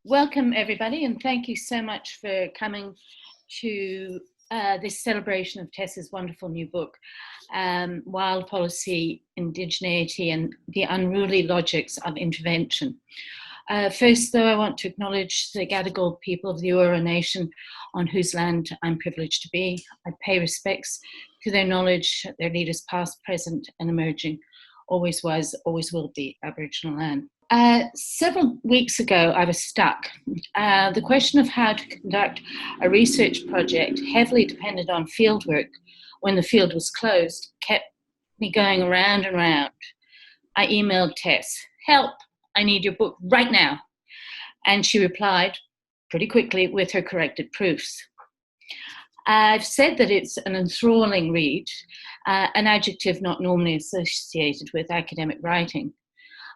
Welcome everybody, and thank you so much for coming to this celebration of Tess's wonderful new book, Wild Policy, Indigeneity and the Unruly Logics of Intervention. First, though, I want to acknowledge the Gadigal people of the Eora Nation on whose land I'm privileged to be. I pay respects to their knowledge, their leaders past, present and emerging, always was, always will be Aboriginal land. Several weeks ago, I was stuck. The question of how to conduct a research project heavily dependent on fieldwork when the field was closed kept me going around and round. I emailed Tess, "Help, I need your book right now." And she replied pretty quickly with her corrected proofs. I've said that it's an enthralling read, an adjective not normally associated with academic writing.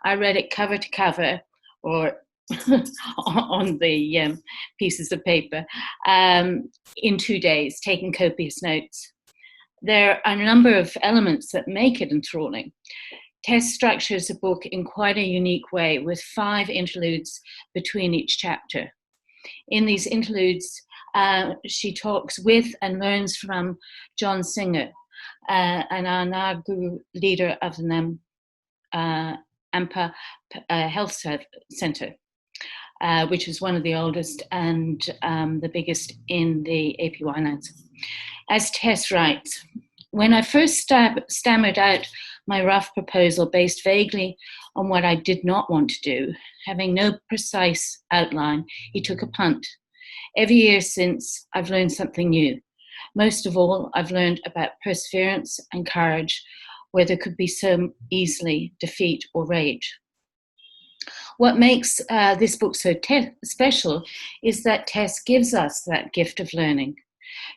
I read it cover to cover, or on the pieces of paper, in 2 days, taking copious notes. There are a number of elements that make it enthralling. Tess structures the book in quite a unique way, with 5 interludes between each chapter. In these interludes, she talks with and learns from John Singer, an Anargu leader of the Ampa Health Centre, which is one of the oldest and the biggest in the APY lands. As Tess writes, "When I first stammered out my rough proposal based vaguely on what I did not want to do, having no precise outline, he took a punt. Every year since, I've learned something new. Most of all, I've learned about perseverance and courage, where there could be so easily defeat or rage." What makes this book so special is that Tess gives us that gift of learning.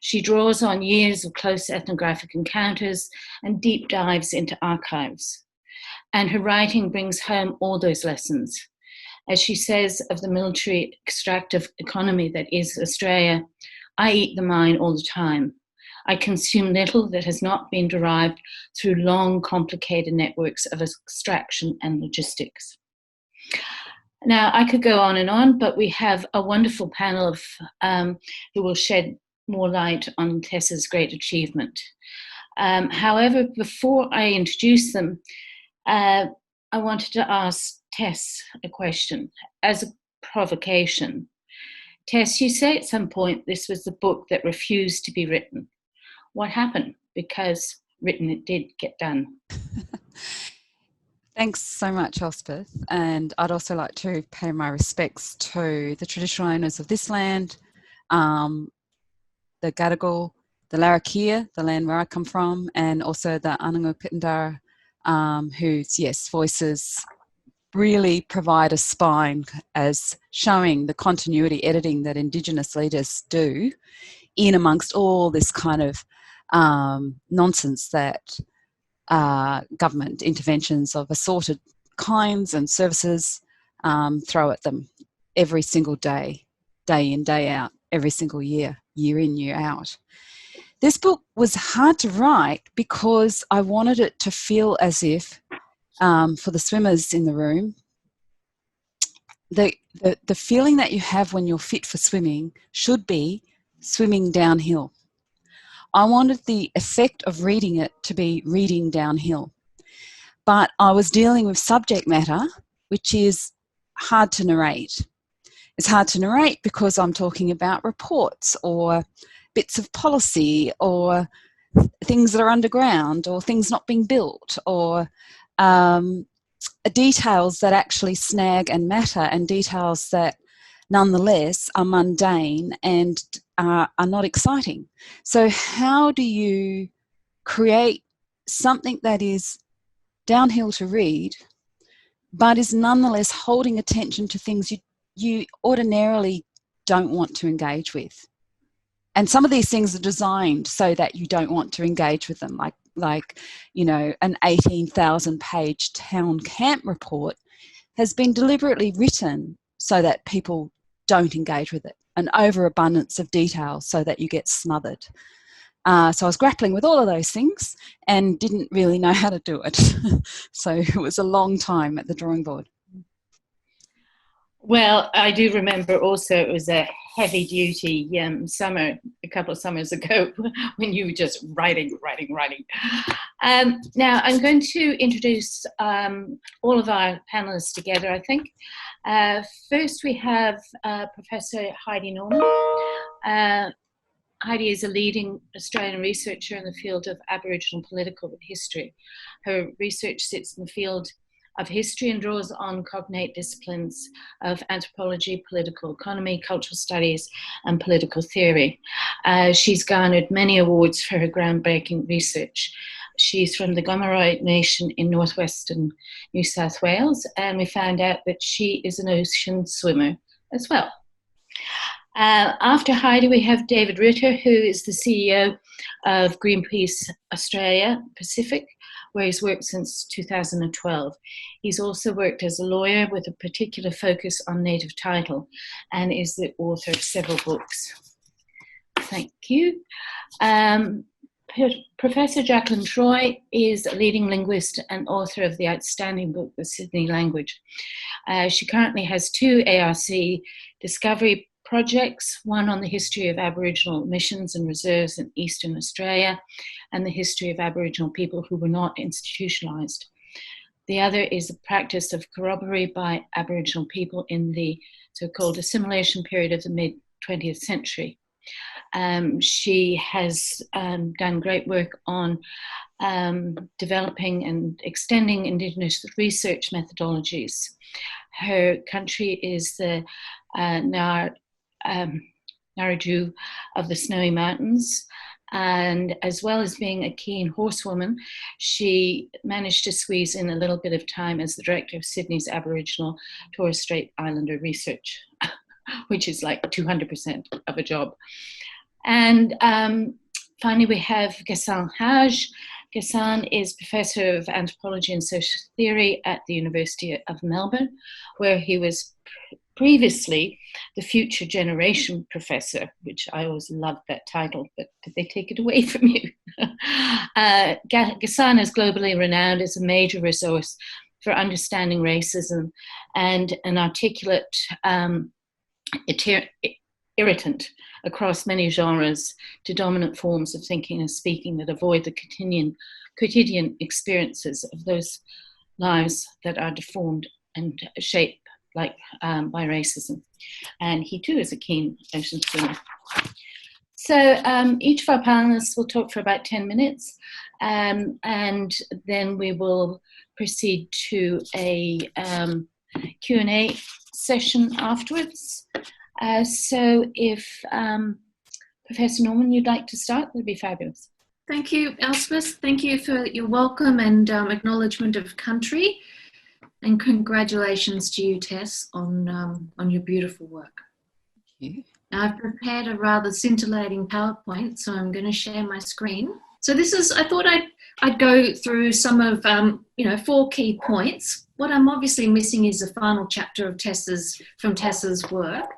She draws on years of close ethnographic encounters and deep dives into archives. And her writing brings home all those lessons. As she says of the military extractive economy that is Australia, "I eat the mine all the time. I consume little that has not been derived through long, complicated networks of extraction and logistics." Now, I could go on, but we have a wonderful panel of who will shed more light on Tess's great achievement. However, before I introduce them, I wanted to ask Tess a question as a provocation. Tess, you say at some point this was the book that refused to be written. What happened? Because written it did get done. Thanks so much, Elspeth. And I'd also like to pay my respects to the traditional owners of this land, the Gadigal, the Larrakia, the land where I come from, and also the Anangu Pitandara, whose, yes, voices really provide a spine as showing the continuity editing that Indigenous leaders do in amongst all this kind of nonsense that government interventions of assorted kinds and services throw at them every single day, day in, day out, every single year, year in, year out. This book was hard to write because I wanted it to feel as if, for the swimmers in the room, the feeling that you have when you're fit for swimming should be swimming downhill. I wanted the effect of reading it to be reading downhill. But I was dealing with subject matter, which is hard to narrate. It's hard to narrate because I'm talking about reports or bits of policy or things that are underground or things not being built or details that actually snag and matter and details that nonetheless are mundane and are not exciting. So how do you create something that is downhill to read but is nonetheless holding attention to things you ordinarily don't want to engage with? And some of these things are designed so that you don't want to engage with them, like you know, an 18,000 page town camp report has been deliberately written so that people don't engage with it, an overabundance of detail so that you get smothered. So I was grappling with all of those things and didn't really know how to do it. So it was a long time at the drawing board. Well, I do remember also it was a heavy-duty summer a couple of summers ago when you were just writing. Now, I'm going to introduce all of our panelists together, I think. First, we have Professor Heidi Norman. Heidi is a leading Australian researcher in the field of Aboriginal political history. Her research sits in the field of history and draws on cognate disciplines of anthropology, political economy, cultural studies, and political theory. She's garnered many awards for her groundbreaking research. She's from the Gomeroi Nation in northwestern New South Wales, and we found out that she is an ocean swimmer as well. After Heidi, we have David Ritter, who is the CEO of Greenpeace Australia Pacific, where he's worked since 2012. He's also worked as a lawyer with a particular focus on native title and is the author of several books. Thank you. Professor Jakelin Troy is a leading linguist and author of the outstanding book, The Sydney Language. She currently has 2 ARC discovery projects, one on the history of Aboriginal missions and reserves in Eastern Australia and the history of Aboriginal people who were not institutionalised. The other is the practice of corrobory by Aboriginal people in the so-called assimilation period of the mid-20th century. She has done great work on developing and extending Indigenous research methodologies. Her country is the Narraju of the Snowy Mountains, and as well as being a keen horsewoman, she managed to squeeze in a little bit of time as the director of Sydney's Aboriginal Torres Strait Islander research, which is like 200% of a job. And finally, we have Ghassan Hage. Ghassan is Professor of Anthropology and Social Theory at the University of Melbourne, where he was previously the Future Generation Professor, which I always loved that title, but did they take it away from you? Ghassan is globally renowned as a major resource for understanding racism and an articulate irritant across many genres to dominant forms of thinking and speaking that avoid the quotidian experiences of those lives that are deformed and shaped by racism. And he too is a keen ocean swimmer. So each of our panelists will talk for about 10 minutes, and then we will proceed to a Q&A session afterwards. So if Professor Norman, you'd like to start, that'd be fabulous. Thank you, Elspeth. Thank you for your welcome and acknowledgement of country. And congratulations to you, Tess, on your beautiful work. Thank you. Now, I've prepared a rather scintillating PowerPoint, so I'm going to share my screen. So this is, I thought I'd go through some of, 4 key points. What I'm obviously missing is the final chapter of Tess's work,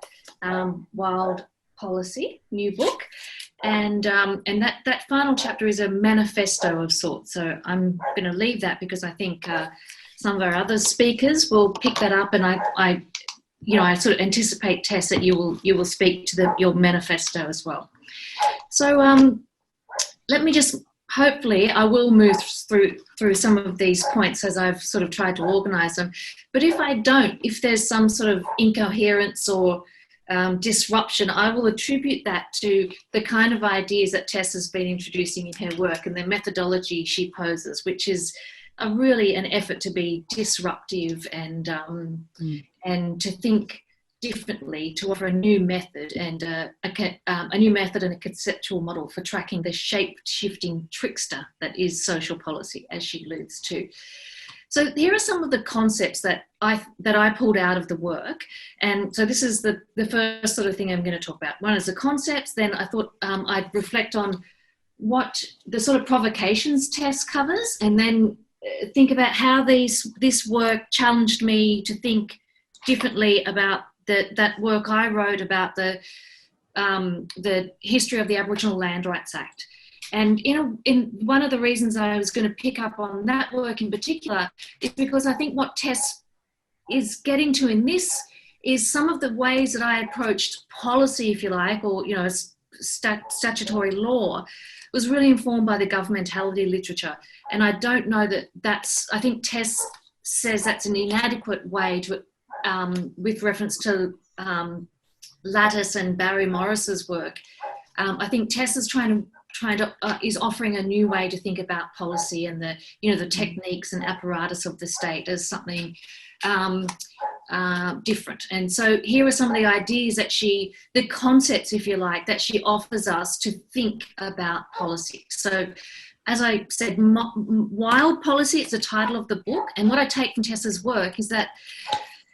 Wild Policy, new book. And that final chapter is a manifesto of sorts. So I'm going to leave that because I think some of our other speakers will pick that up, and I sort of anticipate, Tess, that you will speak to your manifesto as well. So let me just, hopefully I will move through some of these points as I've sort of tried to organise them. But if I don't, if there's some sort of incoherence or disruption, I will attribute that to the kind of ideas that Tess has been introducing in her work and the methodology she poses, which is really an effort to be disruptive and to think differently, to offer a new method and a new method and a conceptual model for tracking the shape-shifting trickster that is social policy, as she alludes to. So here are some of the concepts that I pulled out of the work. And so this is the first sort of thing I'm going to talk about. One is the concepts. Then I thought I'd reflect on what the sort of provocations Tess covers, and then think about how this work challenged me to think differently about that work I wrote about the history of the Aboriginal Land Rights Act. And in one of the reasons I was going to pick up on that work in particular is because I think what Tess is getting to in this is some of the ways that I approached policy, if you like, or, you know, statutory law, was really informed by the governmentality literature. And I don't know that that's, I think Tess says that's an inadequate way to, with reference to Lattice and Barry Morris's work. I think Tess is is offering a new way to think about policy and the, you know, the techniques and apparatus of the state as something different. And so here are some of the ideas that the concepts, if you like, that she offers us to think about policy. So as I said, Wild Policy, it's the title of the book. And what I take from Tess's work is that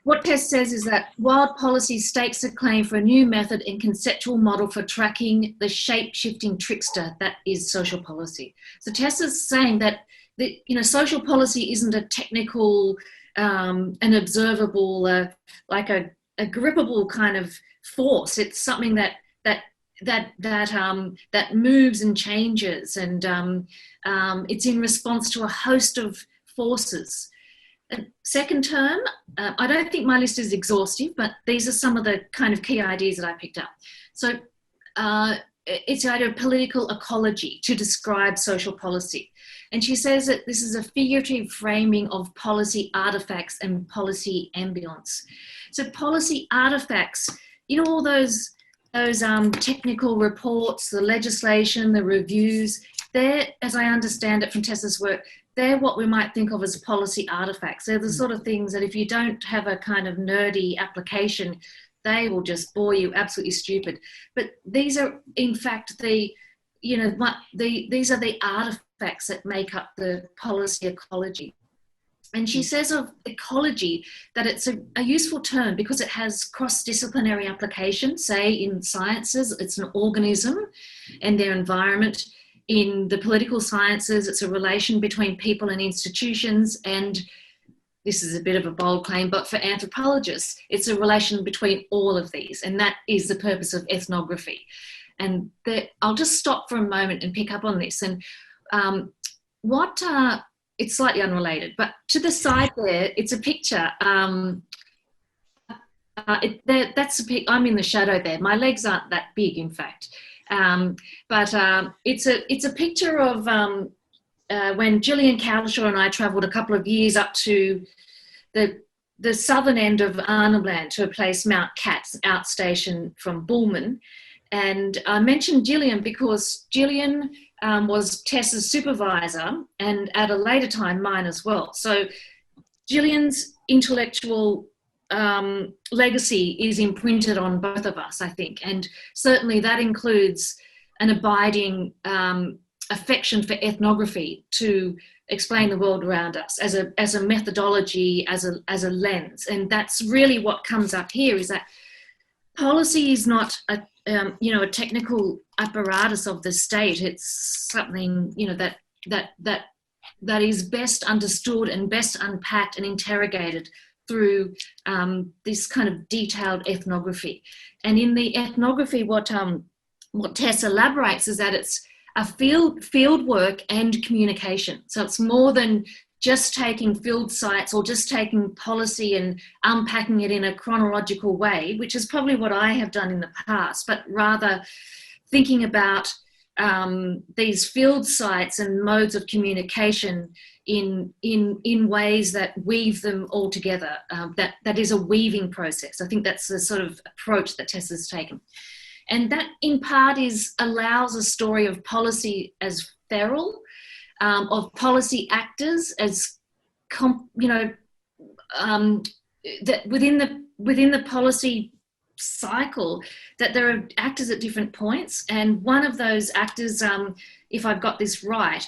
what Tess says is that wild policy stakes a claim for a new method and conceptual model for tracking the shape-shifting trickster that is social policy. So Tess is saying that you know, social policy isn't a technical, an observable, like a grippable kind of force. It's something that moves and changes, and it's in response to a host of forces. Second term, I don't think my list is exhaustive, but these are some of the kind of key ideas that I picked up. So it's the idea of political ecology to describe social policy. And she says that this is a figurative framing of policy artifacts and policy ambience. So policy artifacts, you know, all those technical reports, the legislation, the reviews, they're, as I understand it from Tess's work, they're what we might think of as policy artifacts. They're the sort of things that if you don't have a kind of nerdy application, they will just bore you absolutely stupid. But these are, in fact, these are the artifacts that make up the policy ecology. And she says of ecology that it's a useful term because it has cross-disciplinary application. Say in sciences, it's an organism and their environment. In the political sciences, it's a relation between people and institutions, and this is a bit of a bold claim, but for anthropologists, it's a relation between all of these, and that is the purpose of ethnography. And I'll just stop for a moment and pick up on this. And it's slightly unrelated, but to the side there, it's a picture. That's a pic. I'm in the shadow there. My legs aren't that big, in fact. But it's a picture of when Gillian Cowlishaw and I travelled a couple of years up to the southern end of Arnhem Land to a place, Mount Katz, outstation from Bullman. And I mentioned Gillian because Gillian was Tess's supervisor and at a later time mine as well. So Gillian's intellectual legacy is imprinted on both of us, I think. And certainly that includes an abiding affection for ethnography to explain the world around us as a methodology, as a lens. And that's really what comes up here, is that policy is not a technical apparatus of the state. It's something, that is best understood and best unpacked and interrogated through this kind of detailed ethnography. And in the ethnography, what Tess elaborates is that it's a field work and communication. So it's more than just taking field sites or just taking policy and unpacking it in a chronological way, which is probably what I have done in the past, but rather thinking about these field sites and modes of communication in ways that weave them all together. That is a weaving process. I think that's the sort of approach that Tess has taken. And that in part allows a story of policy as feral, of policy actors as, that within the policy cycle, that there are actors at different points. And one of those actors, if I've got this right,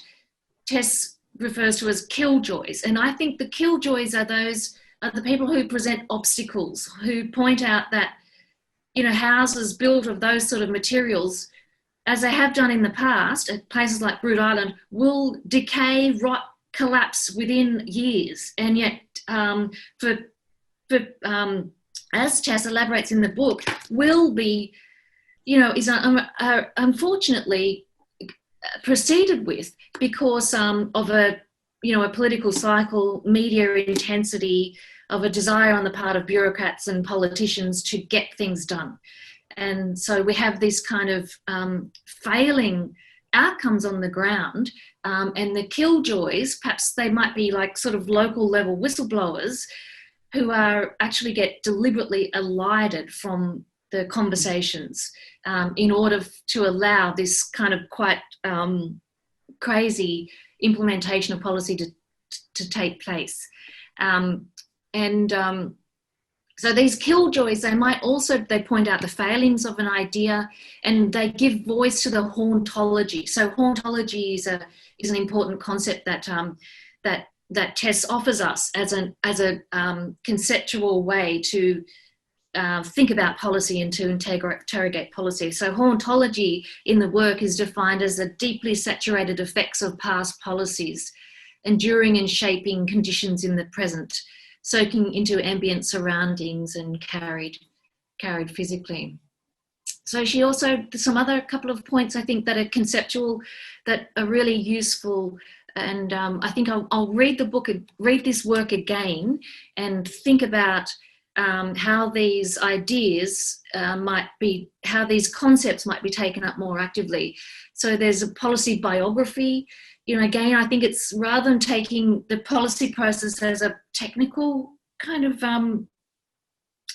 Tess refers to as killjoys. And I think the killjoys are the people who present obstacles, who point out that, houses built of those sort of materials, as they have done in the past at places like Groote Eylandt, will decay, rot, collapse within years. And yet, as Tess elaborates in the book, will be, is unfortunately proceeded with because of a political cycle, media intensity, a desire on the part of bureaucrats and politicians to get things done. And so we have this kind of failing outcomes on the ground, and the killjoys, perhaps they might be like sort of local level whistleblowers who are actually get deliberately elided from the conversations in order to allow this kind of quite crazy implementation of policy to take place. So these killjoys, they point out the failings of an idea, and they give voice to the hauntology. So hauntology is an important concept that Tess offers us as a conceptual way to think about policy and to interrogate policy. So hauntology in the work is defined as the deeply saturated effects of past policies, enduring and shaping conditions in the present, soaking into ambient surroundings and carried physically. So she also, some other couple of points I think that are conceptual, that are really useful, and I think I'll read this work again and think about how these ideas how these concepts might be taken up more actively. So there's a policy biography. Again, I think it's rather than taking the policy process as a technical kind of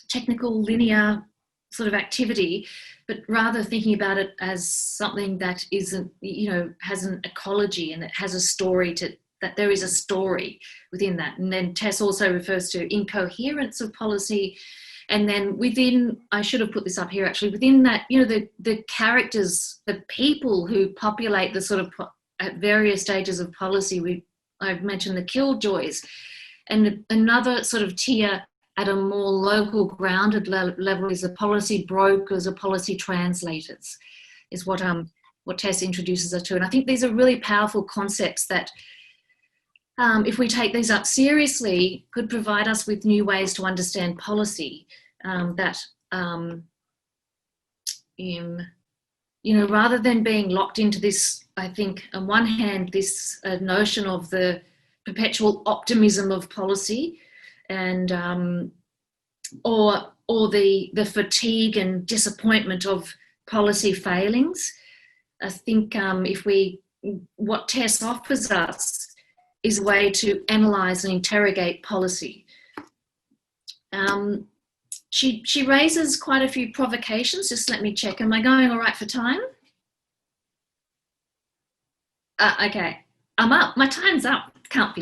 technical linear sort of activity, but rather thinking about it as something that isn't, has an ecology and it has a story that there is a story within that. And then Tess also refers to incoherence of policy. And then within, I should have put this up here actually, within that, the characters, the people who populate the sort of at various stages of policy. I've mentioned the killjoys, and another sort of tier at a more local grounded level is the policy brokers or policy translators, is what Tess introduces us to. And I think these are really powerful concepts that if we take these up seriously, could provide us with new ways to understand policy rather than being locked into this, I think, on one hand, this notion of the perpetual optimism of policy, and or the fatigue and disappointment of policy failings. I think what Tess offers us is a way to analyse and interrogate policy. She raises quite a few provocations. Just let me check. Am I going all right for time? Okay, I'm up. My time's up. Can't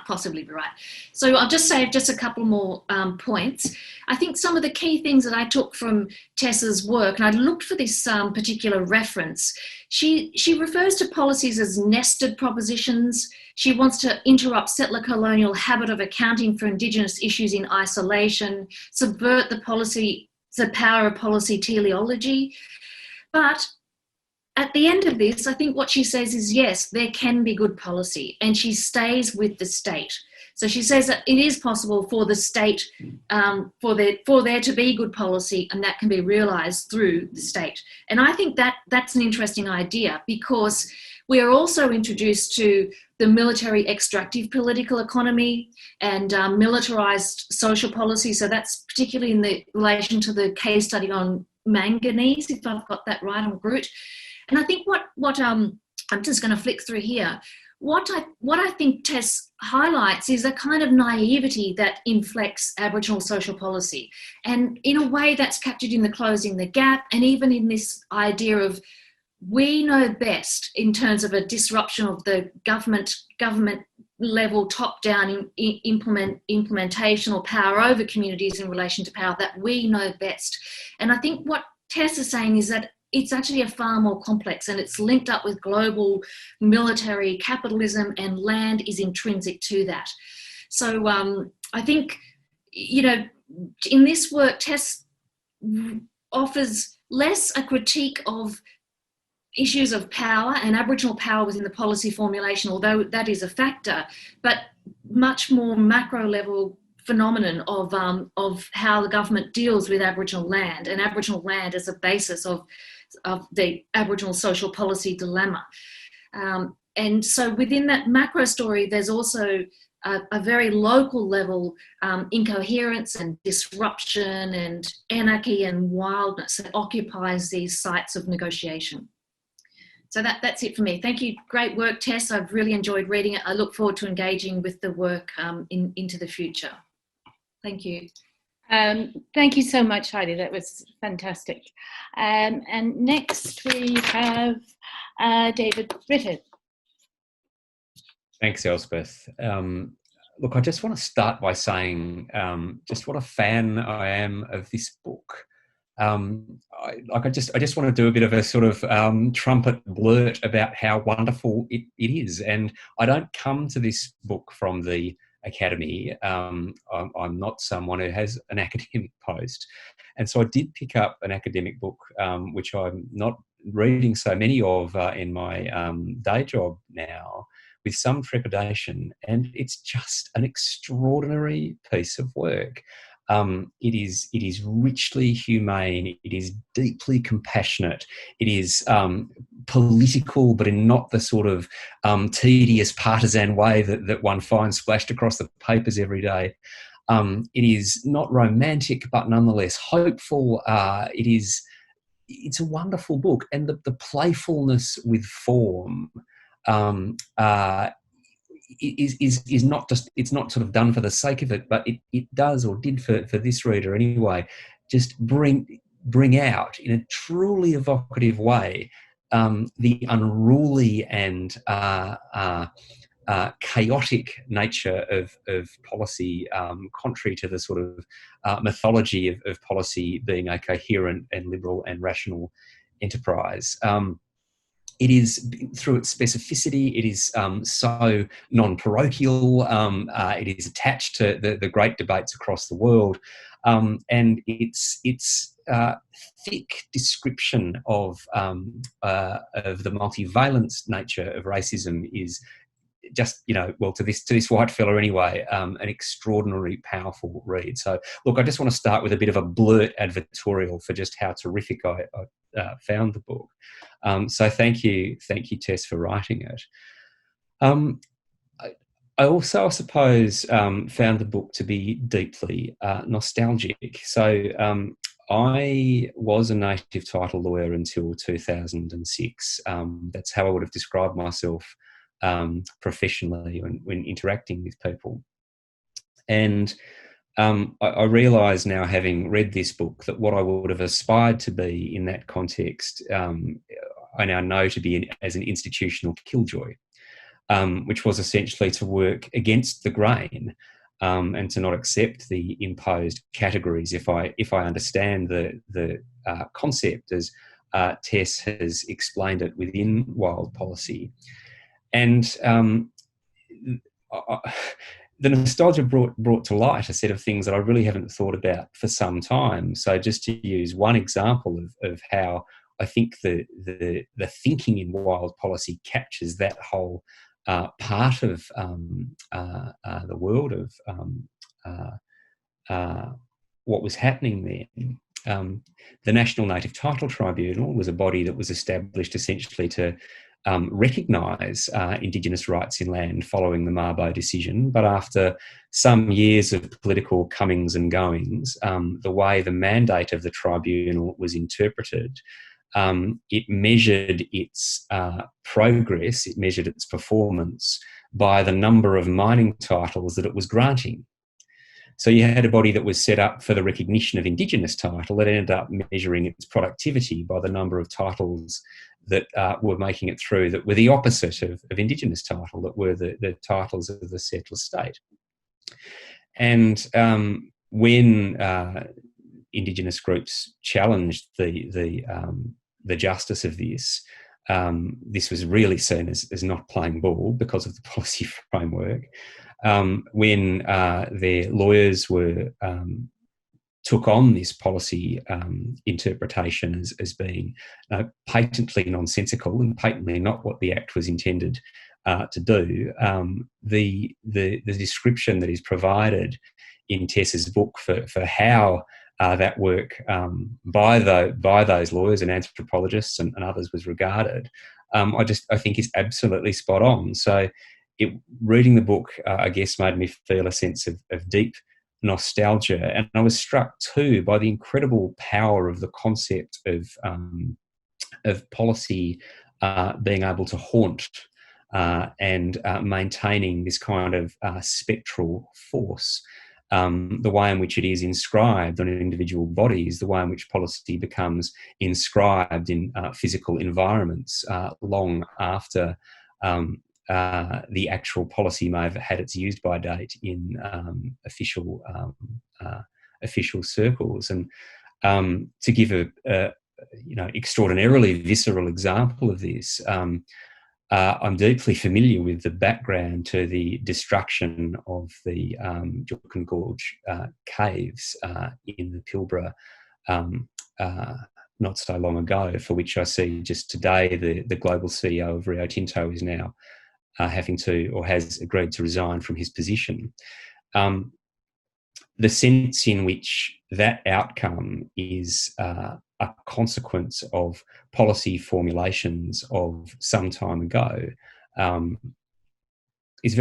possibly be right. So I'll just say just a couple more points. I think some of the key things that I took from Tess's work, and I looked for this particular reference, she refers to policies as nested propositions. She wants to interrupt settler colonial habit of accounting for Indigenous issues in isolation, subvert the power of policy teleology. But at the end of this, I think what she says is, yes, there can be good policy, and she stays with the state. So she says that it is possible for the state, for there to be good policy, and that can be realised through the state. And I think that's an interesting idea, because we are also introduced to the military extractive political economy and militarised social policy. So that's particularly in relation to the case study on manganese, if I've got that right, on Groote. And I think what I'm just going to flick through here. What I think Tess highlights is a kind of naivety that inflects Aboriginal social policy, and in a way that's captured in the Closing the Gap, and even in this idea of we know best in terms of a disruption of the government level top-down implementation or power over communities in relation to power, that we know best. And I think what Tess is saying is that it's actually a far more complex, and it's linked up with global military capitalism, and land is intrinsic to that. So I think, in this work, Tess offers less a critique of issues of power and Aboriginal power within the policy formulation, although that is a factor, but much more macro level phenomenon of how the government deals with Aboriginal land, and Aboriginal land as a basis of the Aboriginal social policy dilemma. And so within that macro story, there's also a very local level incoherence and disruption and anarchy and wildness that occupies these sites of negotiation. So that's it for me. Thank you. Great work, Tess. I've really enjoyed reading it. I look forward to engaging with the work into the future. Thank you. Thank you so much, Heidi. That was fantastic. And next we have David Ritter. Thanks, Elspeth. Look, I just want to start by saying just what a fan I am of this book. I just want to do a bit of a sort of trumpet blurt about how wonderful it is. And I don't come to this book from the academy. I'm not someone who has an academic post. And so I did pick up an academic book, which I'm not reading so many of in my day job now, with some trepidation. And it's just an extraordinary piece of work. It is richly humane. It is deeply compassionate. It is political, but in not the sort of tedious partisan way that one finds splashed across the papers every day. It is not romantic, but nonetheless hopeful. It's a wonderful book, and the playfulness with form is not just, it's not sort of done for the sake of it, but it does, or did for this reader anyway, just bring out in a truly evocative way the unruly and chaotic nature of policy, contrary to the sort of mythology of policy being a coherent and liberal and rational enterprise. It is, through its specificity, it is so non-parochial, it is attached to the great debates across the world, and its thick description of the multivalence nature of racism is just, well, to this white fella anyway, an extraordinarily powerful read. So, look, I just want to start with a bit of a blurt advertorial for just how terrific I found the book. So thank you, Tess, for writing it. I also, I suppose, found the book to be deeply nostalgic. So I was a native title lawyer until 2006. That's how I would have described myself professionally when interacting with people. And I realise now, having read this book, that what I would have aspired to be in that context, I now know to be as an institutional killjoy, which was essentially to work against the grain and to not accept the imposed categories if I understand the concept as Tess has explained it within wild policy. And the nostalgia brought to light a set of things that I really haven't thought about for some time. So just to use one example of how I think the thinking in wild policy captures that whole part of the world of what was happening there. The National Native Title Tribunal was a body that was established essentially to recognise Indigenous rights in land following the Mabo decision, but after some years of political comings and goings, the way the mandate of the tribunal was interpreted, it measured its progress, it measured its performance by the number of mining titles that it was granting. So you had a body that was set up for the recognition of Indigenous title that ended up measuring its productivity by the number of titles that were making it through that were the opposite of Indigenous title, that were the titles of the settler state. And when Indigenous groups challenged the justice of this, this was really seen as not playing ball because of the policy framework. When their lawyers took on this policy interpretation as being patently nonsensical and patently not what the Act was intended to do, the description that is provided in Tess's book for how that work by those lawyers and anthropologists and others was regarded, I think is absolutely spot on. So reading the book, I guess, made me feel a sense of deep nostalgia, and I was struck too by the incredible power of the concept of policy being able to haunt and maintaining this kind of spectral force. The way in which it is inscribed on individual bodies, the way in which policy becomes inscribed in physical environments long after the actual policy may have had its use-by date in official circles. And to give a extraordinarily visceral example of this, I'm deeply familiar with the background to the destruction of the Jakelin Gorge caves in the Pilbara not so long ago, for which I see just today the global CEO of Rio Tinto is now having to, or has agreed to, resign from his position. The sense in which that outcome is a consequence of policy formulations of some time ago is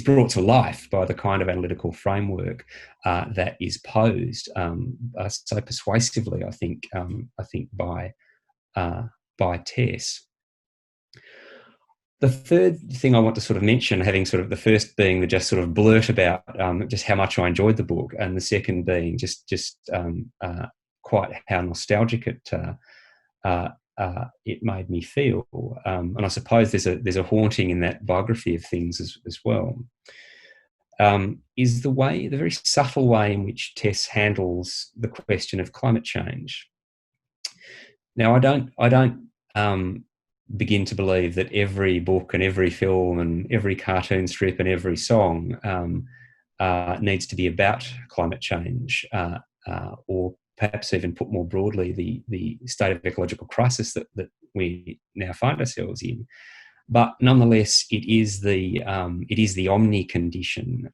brought to life by the kind of analytical framework that is posed so persuasively, I think by Tess. The third thing I want to sort of mention, having sort of the first being the just sort of blurt about just how much I enjoyed the book, and the second being just quite how nostalgic it made me feel. And I suppose there's a haunting in that biography of things as well. Is the very subtle way in which Tess handles the question of climate change. Now, I don't begin to believe that every book and every film and every cartoon strip and every song needs to be about climate change, or perhaps even put more broadly the state of ecological crisis that we now find ourselves in. But nonetheless, it is the omni condition.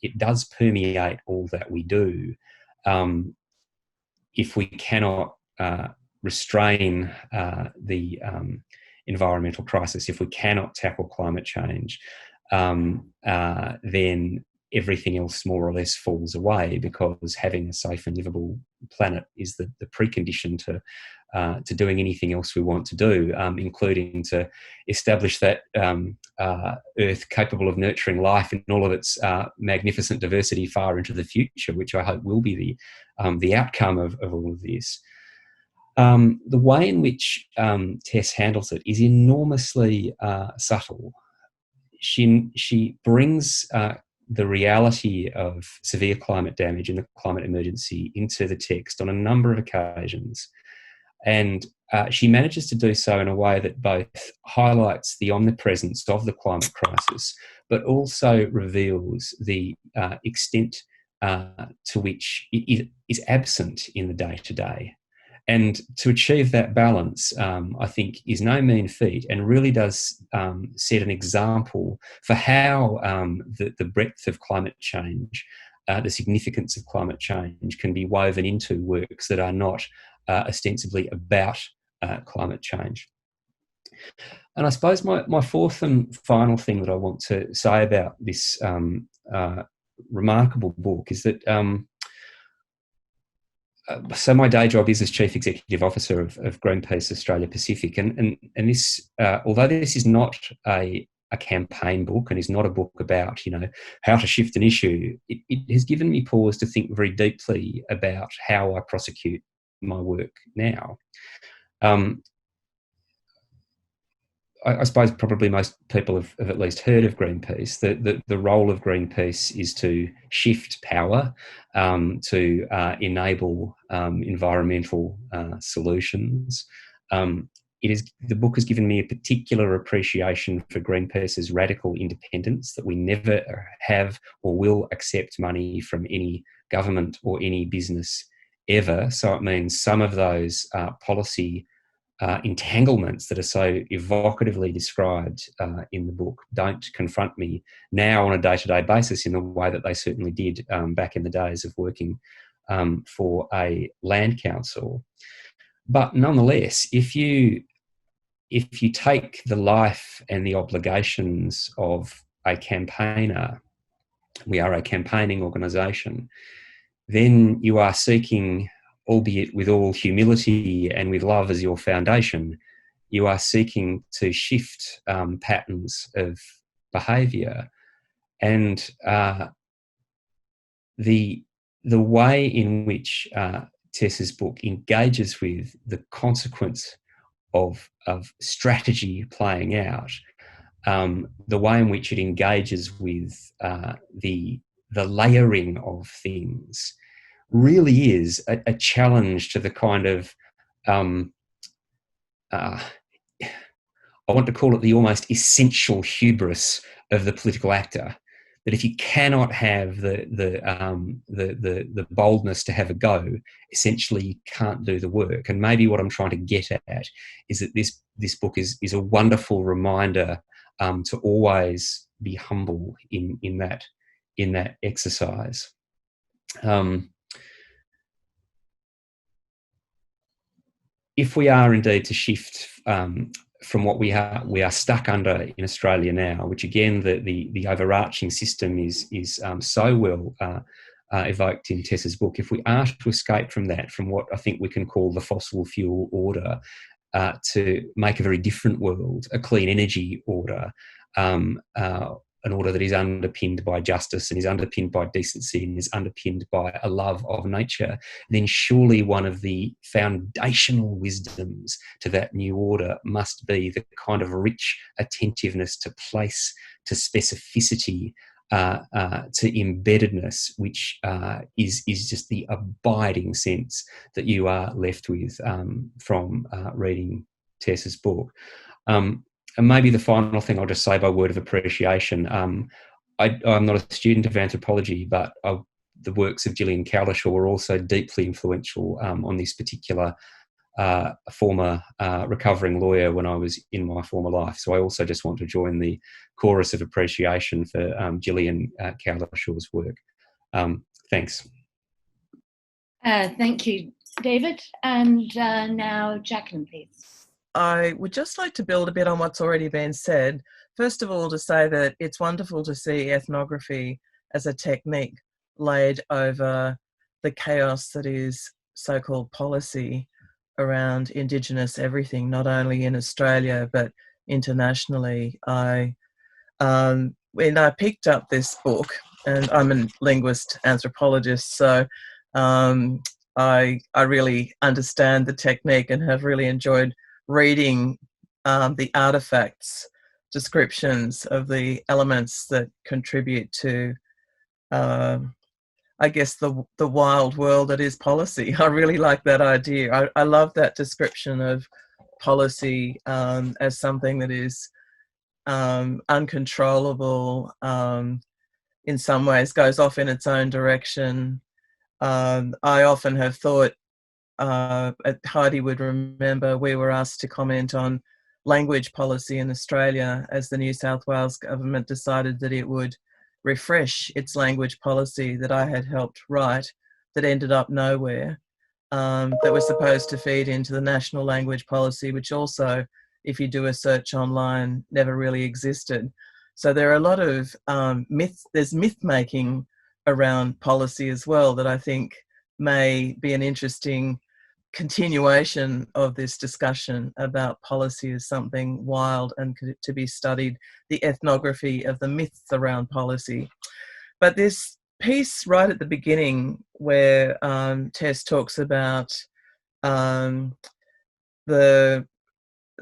It does permeate all that we do. If we cannot restrain the environmental crisis, if we cannot tackle climate change, then everything else more or less falls away, because having a safe and livable planet is the precondition to doing anything else we want to do, including to establish that Earth capable of nurturing life in all of its magnificent diversity far into the future, which I hope will be the outcome of all of this. The way in which Tess handles it is enormously subtle. She brings the reality of severe climate damage and the climate emergency into the text on a number of occasions. And she manages to do so in a way that both highlights the omnipresence of the climate crisis, but also reveals the extent to which it is absent in the day-to-day. And to achieve that balance, I think, is no mean feat, and really does set an example for how the breadth of climate change, the significance of climate change, can be woven into works that are not ostensibly about climate change. And I suppose my fourth and final thing that I want to say about this remarkable book is that so my day job is as Chief Executive Officer of Greenpeace Australia Pacific, and this, although this is not a campaign book and is not a book about how to shift an issue, it has given me pause to think very deeply about how I prosecute my work now. I suppose probably most people have at least heard of Greenpeace. The role of Greenpeace is to shift power, to enable environmental solutions. The book has given me a particular appreciation for Greenpeace's radical independence, that we never have or will accept money from any government or any business ever. So it means some of those policy entanglements that are so evocatively described in the book don't confront me now on a day-to-day basis in the way that they certainly did back in the days of working for a land council. But nonetheless, if you if you take the life and the obligations of a campaigner, we are a campaigning organisation, then you are seeking, albeit with all humility and with love as your foundation, you are seeking to shift patterns of behaviour. And the way in which Tess's book engages with the consequence of strategy playing out, the way in which it engages with the layering of things, really is a challenge to the kind of I want to call it the almost essential hubris of the political actor. That if you cannot have the boldness to have a go, essentially you can't do the work. And maybe what I'm trying to get at is that this book is a wonderful reminder to always be humble in that exercise. If we are indeed to shift from what we are stuck under in Australia now, which again the overarching system is so well evoked in Tess's book, if we are to escape from that, from what I think we can call the fossil fuel order, to make a very different world, a clean energy order, an order that is underpinned by justice and is underpinned by decency and is underpinned by a love of nature, then surely one of the foundational wisdoms to that new order must be the kind of rich attentiveness to place, to specificity, to embeddedness, which is just the abiding sense that you are left with from reading Tess's book. And maybe the final thing I'll just say by word of appreciation, I'm not a student of anthropology, but the works of Gillian Cowlishaw were also deeply influential on this particular former recovering lawyer when I was in my former life. So I also just want to join the chorus of appreciation for Gillian Cowlishaw's work. Thanks. Thank you, David. And now Jakelin, please. I would just like to build a bit on what's already been said. First of all, to say that it's wonderful to see ethnography as a technique laid over the chaos that is so-called policy around Indigenous everything, not only in Australia, but internationally. When I picked up this book, and I'm a linguist anthropologist, so I really understand the technique and have really enjoyed reading the artifacts, descriptions of the elements that contribute to, I guess, the wild world that is policy. I really like that idea. I love that description of policy as something that is uncontrollable, in some ways goes off in its own direction. I often have thought, Heidi would remember, we were asked to comment on language policy in Australia as the New South Wales government decided that it would refresh its language policy that I had helped write, that ended up nowhere, that was supposed to feed into the national language policy, which also, if you do a search online, never really existed. So there are a lot of there's myth making around policy as well that I think may be an interesting continuation of this discussion about policy as something wild and to be studied, the ethnography of the myths around policy. But this piece right at the beginning where Tess talks about the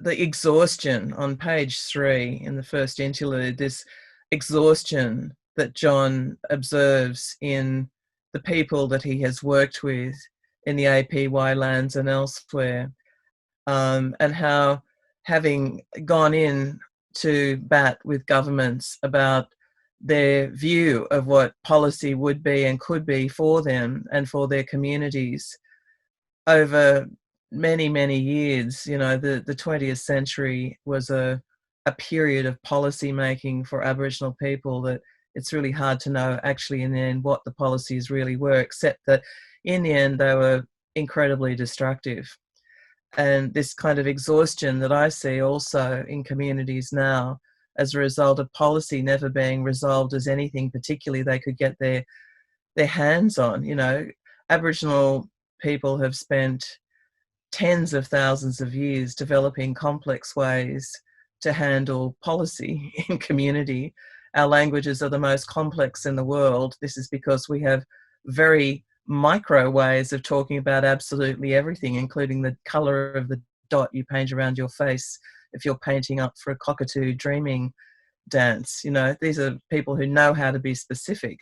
exhaustion on page 3 in the first interlude, this exhaustion that John observes in the people that he has worked with in the APY lands and elsewhere, and how, having gone in to bat with governments about their view of what policy would be and could be for them and for their communities over many, many years, you know, the 20th century was a period of policy making for Aboriginal people that it's really hard to know actually in the end what the policies really were, except that in the end they were incredibly destructive. and this kind of exhaustion that I see also in communities now as a result of policy never being resolved as anything particularly they could get their hands on. You know, Aboriginal people have spent tens of thousands of years developing complex ways to handle policy in community. Our languages are the most complex in the world. This is because we have very micro ways of talking about absolutely everything, including the colour of the dot you paint around your face if you're painting up for a cockatoo dreaming dance. You know, these are people who know how to be specific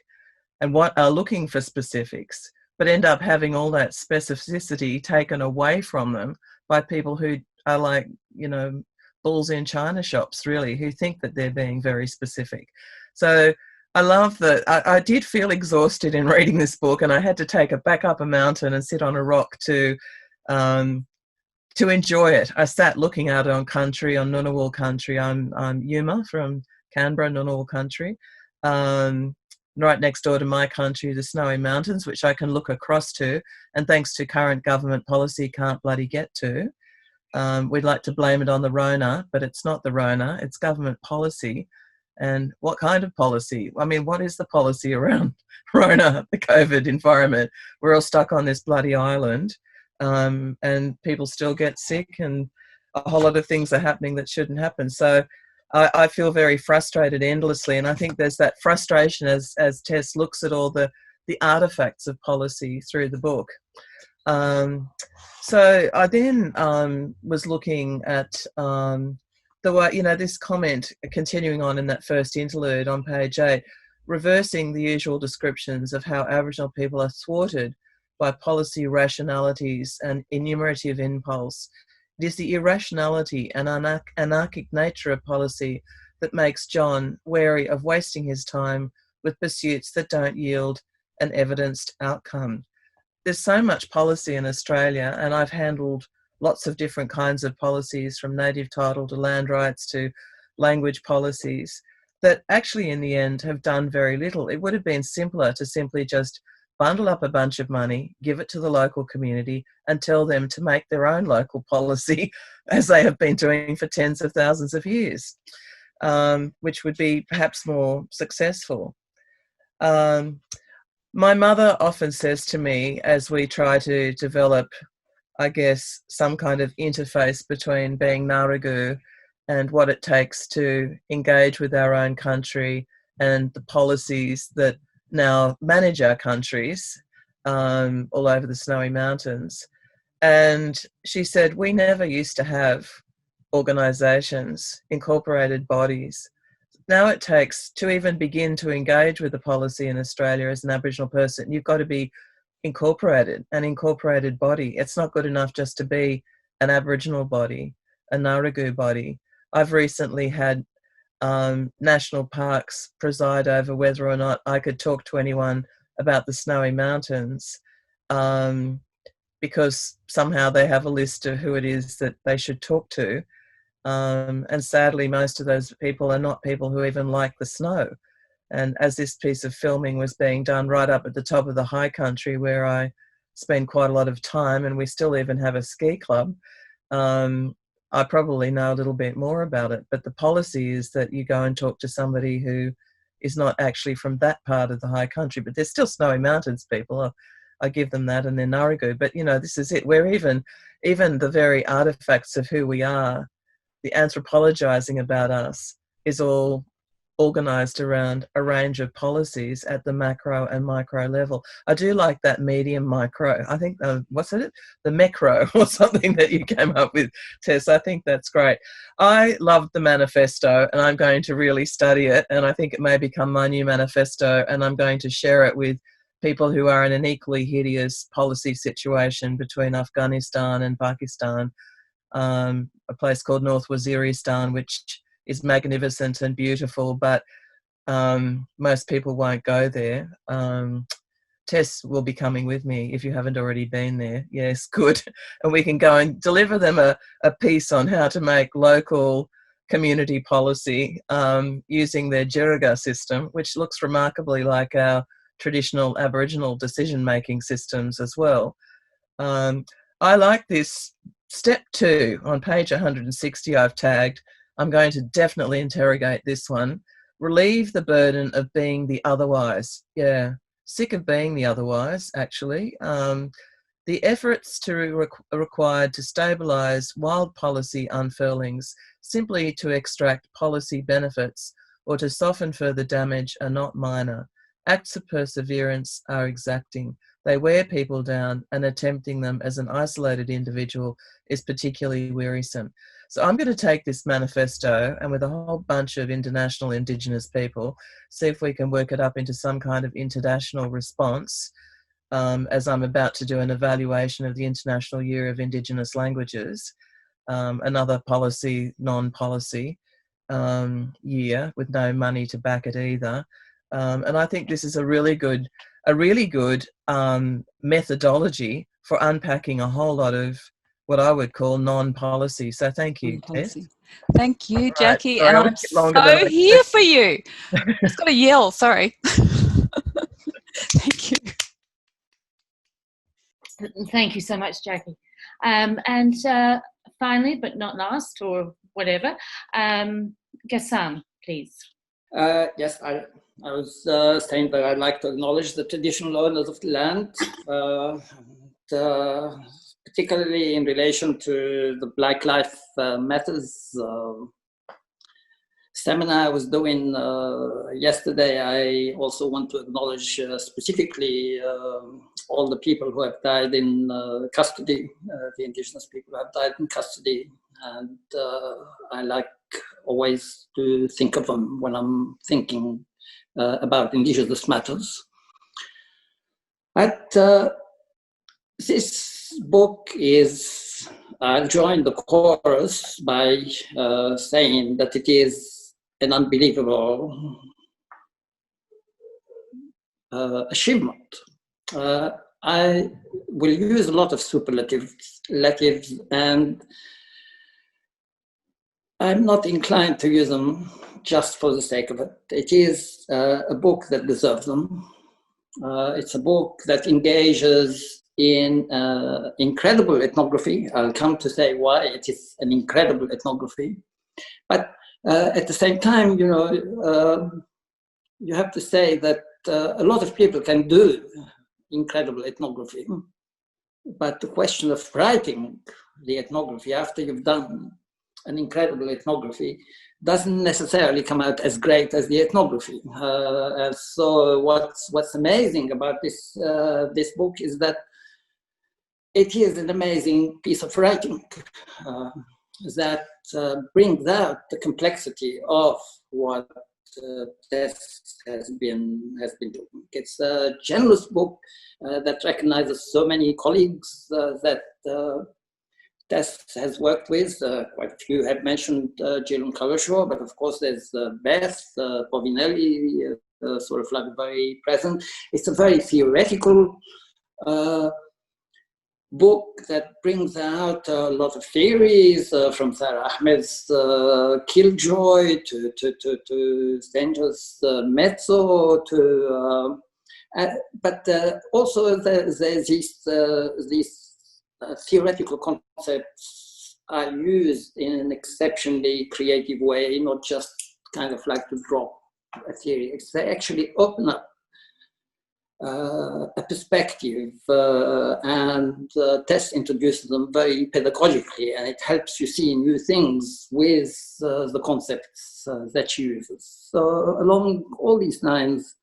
and what are looking for specifics, but end up having all that specificity taken away from them by people who are like, you know, bulls in china shops, really, who think that they're being very specific. So I love that. I did feel exhausted in reading this book, and I had to take it back up a mountain and sit on a rock to enjoy it. I sat looking out on country, on Ngunnawal country. I'm Yuma from Canberra, Ngunnawal country. Right next door to my country, the Snowy Mountains, which I can look across to, and thanks to current government policy, can't bloody get to. We'd like to blame it on the Rona, but it's not the Rona, it's government policy. And what kind of policy? I mean, what is the policy around Rona, the COVID environment? We're all stuck on this bloody island, and people still get sick, and a whole lot of things are happening that shouldn't happen. So I feel very frustrated endlessly, and I think there's that frustration as Tess looks at all the artefacts of policy through the book. So I then was looking at the way, you know, this comment continuing on in that first interlude on page 8, reversing the usual descriptions of how Aboriginal people are thwarted by policy rationalities and enumerative impulse. It is the irrationality and anarchic nature of policy that makes John wary of wasting his time with pursuits that don't yield an evidenced outcome. There's so much policy in Australia, and I've handled lots of different kinds of policies, from native title to land rights to language policies, that actually in the end have done very little. It would have been simpler to simply just bundle up a bunch of money, give it to the local community, and tell them to make their own local policy, as they have been doing for tens of thousands of years, which would be perhaps more successful. My mother often says to me, as we try to develop, I guess, some kind of interface between being Ngarigu and what it takes to engage with our own country and the policies that now manage our countries all over the Snowy Mountains. And she said, we never used to have organisations, incorporated bodies. Now it takes, to even begin to engage with the policy in Australia as an Aboriginal person, you've got to be incorporated, an incorporated body. It's not good enough just to be an Aboriginal body, a Ngarigu body. I've recently had national parks preside over whether or not I could talk to anyone about the Snowy Mountains, because somehow they have a list of who it is that they should talk to. And sadly, most of those people are not people who even like the snow. And as this piece of filming was being done right up at the top of the high country, where I spend quite a lot of time, and we still even have a ski club, I probably know a little bit more about it. But the policy is that you go and talk to somebody who is not actually from that part of the high country, but they're still Snowy Mountains people. I give them that, and they're Ngarigu. But, you know, this is it. We're even the very artifacts of who we are, the anthropologizing about us, is all organised around a range of policies at the macro and micro level. I do like that medium micro. I think, what's it? The macro or something that you came up with, Tess. I think that's great. I loved the manifesto, and I'm going to really study it, and I think it may become my new manifesto, and I'm going to share it with people who are in an equally hideous policy situation between Afghanistan and Pakistan, a place called North Waziristan, which is magnificent and beautiful, but most people won't go there. Tess will be coming with me if you haven't already been there. Yes, good. And we can go and deliver them a piece on how to make local community policy using their Jiriga system, which looks remarkably like our traditional Aboriginal decision-making systems as well. I like this step 2 on page 160 I've tagged. I'm going to definitely interrogate this one. Relieve the burden of being the otherwise. Yeah, sick of being the otherwise, actually. The efforts required to stabilise wild policy unfurlings simply to extract policy benefits or to soften further damage are not minor. Acts of perseverance are exacting. They wear people down, and attempting them as an isolated individual is particularly wearisome. So I'm going to take this manifesto and with a whole bunch of international Indigenous people, see if we can work it up into some kind of international response, as I'm about to do an evaluation of the International Year of Indigenous Languages, another policy, non-policy year with no money to back it either. And I think this is a really good methodology for unpacking a whole lot of what I would call non-policy. So thank you, Tess. Thank you, Jackie. Sorry, And I I'm went a bit longer than so I here for you. Just got to yell, sorry. Thank you. Thank you so much, Jackie. And finally, but not last, or whatever, Ghassan, please. Yes, I was saying that I'd like to acknowledge the traditional owners of the land, particularly in relation to the Black Lives Matters seminar I was doing yesterday. I also want to acknowledge specifically all the people who have died in custody, the Indigenous people who have died in custody, and I like always to think of them when I'm thinking about Indigenous matters. But this book is, I'll join the chorus by saying that it is an unbelievable achievement. I will use a lot of superlatives, and I'm not inclined to use them just for the sake of it. It is a book that deserves them. It's a book that engages in incredible ethnography. I'll come to say why it is an incredible ethnography. But at the same time, you know, you have to say that a lot of people can do incredible ethnography. But the question of writing the ethnography after you've done an incredible ethnography doesn't necessarily come out as great as the ethnography. So what's amazing about this this book is that it is an amazing piece of writing that brings out the complexity of what Tess has been doing. It's a generous book that recognizes so many colleagues that Tess has worked with. Quite a few have mentioned Jakelin, but of course there's Beth, Probyn, sort of like very present. It's a very theoretical book that brings out a lot of theories from Sarah Ahmed's Killjoy to Stenger's Mezzo to but also there's these theoretical concepts are used in an exceptionally creative way, not just kind of like to drop a theory. They actually open up a perspective, and Tess introduces them very pedagogically, and it helps you see new things with the concepts that she uses. So along all these lines,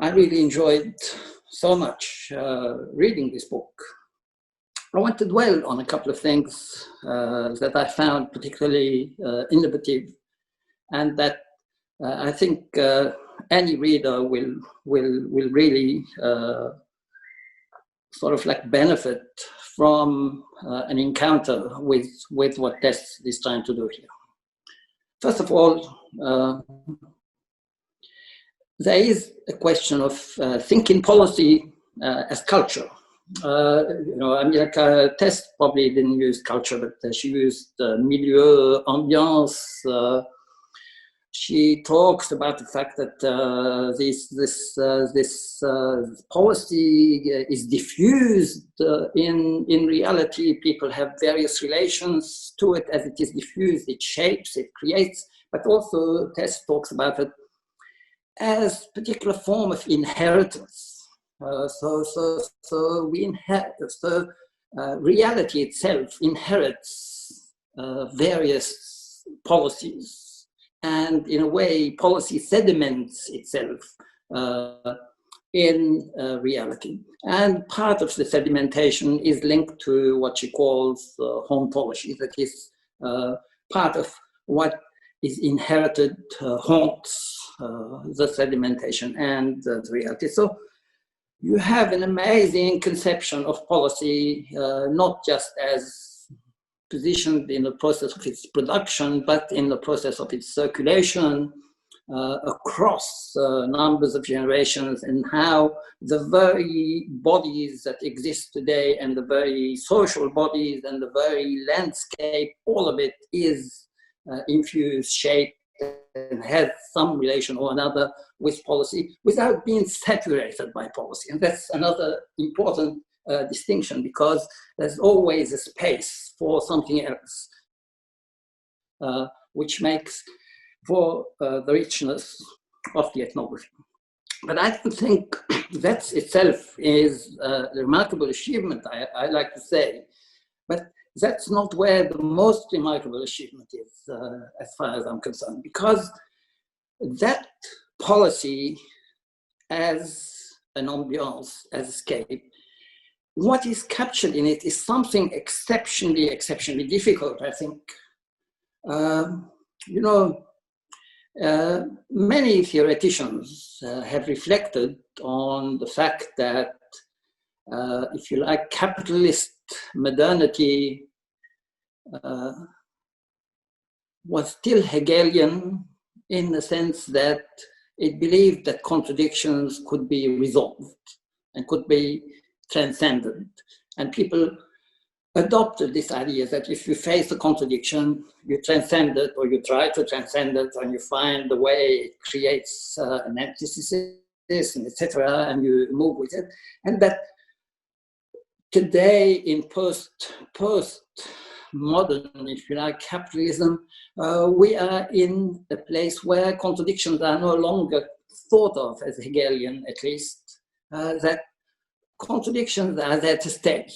I really enjoyed so much reading this book. I want to dwell on a couple of things that I found particularly innovative, and that I think any reader will really sort of like benefit from an encounter with what Tess is trying to do here. First of all, there is a question of thinking policy as culture. You know, I mean, like Tess probably didn't use culture, but she used milieu, ambiance. she talks about the fact that this policy is diffused in reality. People have various relations to it as it is diffused. It shapes, it creates, but also Tess talks about it as a particular form of inheritance. So we inherit. So reality itself inherits various policies. And in a way, policy sediments itself in reality. And part of the sedimentation is linked to what she calls hauntology, that is part of what is inherited haunts the sedimentation and the reality. So you have an amazing conception of policy, not just as positioned in the process of its production, but in the process of its circulation across numbers of generations, and how the very bodies that exist today and the very social bodies and the very landscape, all of it is infused, shaped, and has some relation or another with policy without being saturated by policy. And that's another important distinction, because there's always a space for something else, which makes for the richness of the ethnography. But I don't think that itself is a remarkable achievement, I like to say. But that's not where the most remarkable achievement is, as far as I'm concerned, because that policy as an ambiance, as escape, what is captured in it is something exceptionally difficult, I think. Many theoreticians have reflected on the fact that, if you like, capitalist modernity was still Hegelian in the sense that it believed that contradictions could be resolved and could be transcendent. And people adopted this idea that if you face a contradiction, you transcend it, or you try to transcend it, and you find the way it creates an antithesis, and etc., and you move with it. And that today, in post-modern, if you like, capitalism, we are in a place where contradictions are no longer thought of as Hegelian, at least, that contradictions are there to stay.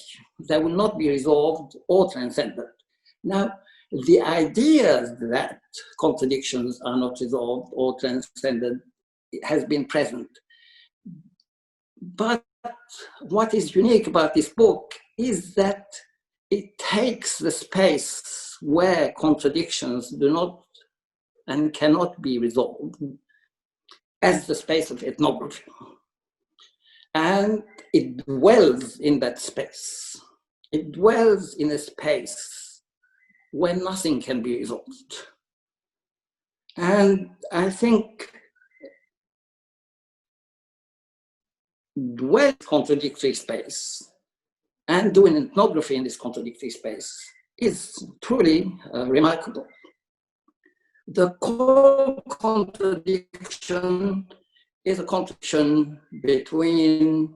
They will not be resolved or transcended. Now, the idea that contradictions are not resolved or transcended has been present. But what is unique about this book is that it takes the space where contradictions do not and cannot be resolved as the space of ethnography. And it dwells in that space. It dwells in a space where nothing can be resolved. And I think dwell contradictory space and doing ethnography in this contradictory space is truly remarkable. The core contradiction is a contradiction between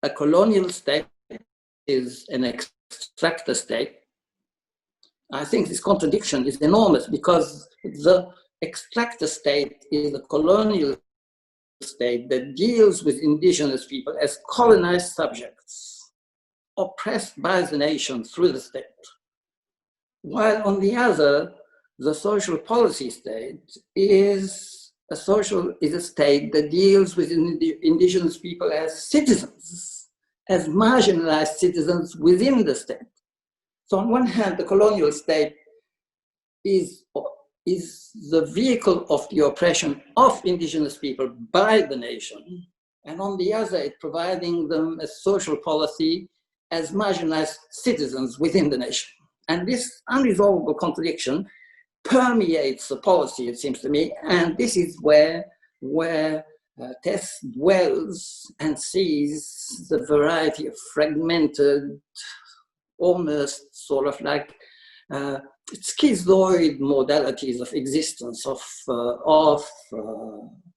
a colonial state is an extractor state. I think this contradiction is enormous because the extractor state is a colonial state that deals with indigenous people as colonized subjects, oppressed by the nation through the state. While on the other, the social policy state is a state that deals with indigenous people as citizens, as marginalized citizens within the state. So on one hand, the colonial state is the vehicle of the oppression of indigenous people by the nation, and on the other, it's providing them a social policy as marginalized citizens within the nation. And this unresolvable contradiction permeates the policy, it seems to me, and this is where Tess dwells and sees the variety of fragmented, almost sort of like schizoid modalities of existence of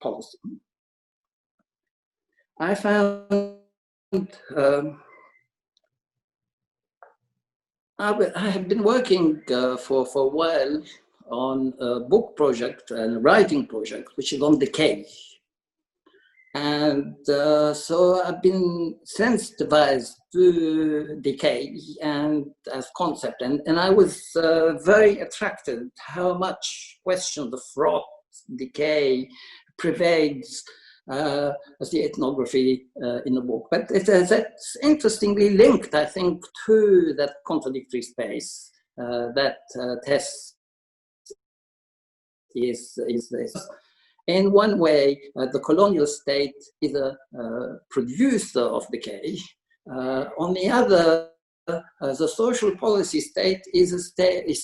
policy. I found I have been working for a while on a book project and a writing project, which is on decay. And so I've been sensitized to decay and as concept. And I was very attracted how much questions of rot, decay pervades as the ethnography in the book. But that's interestingly linked, I think, to that contradictory space that Tess is this. In one way, the colonial state is a producer of decay. On the other, the social policy state is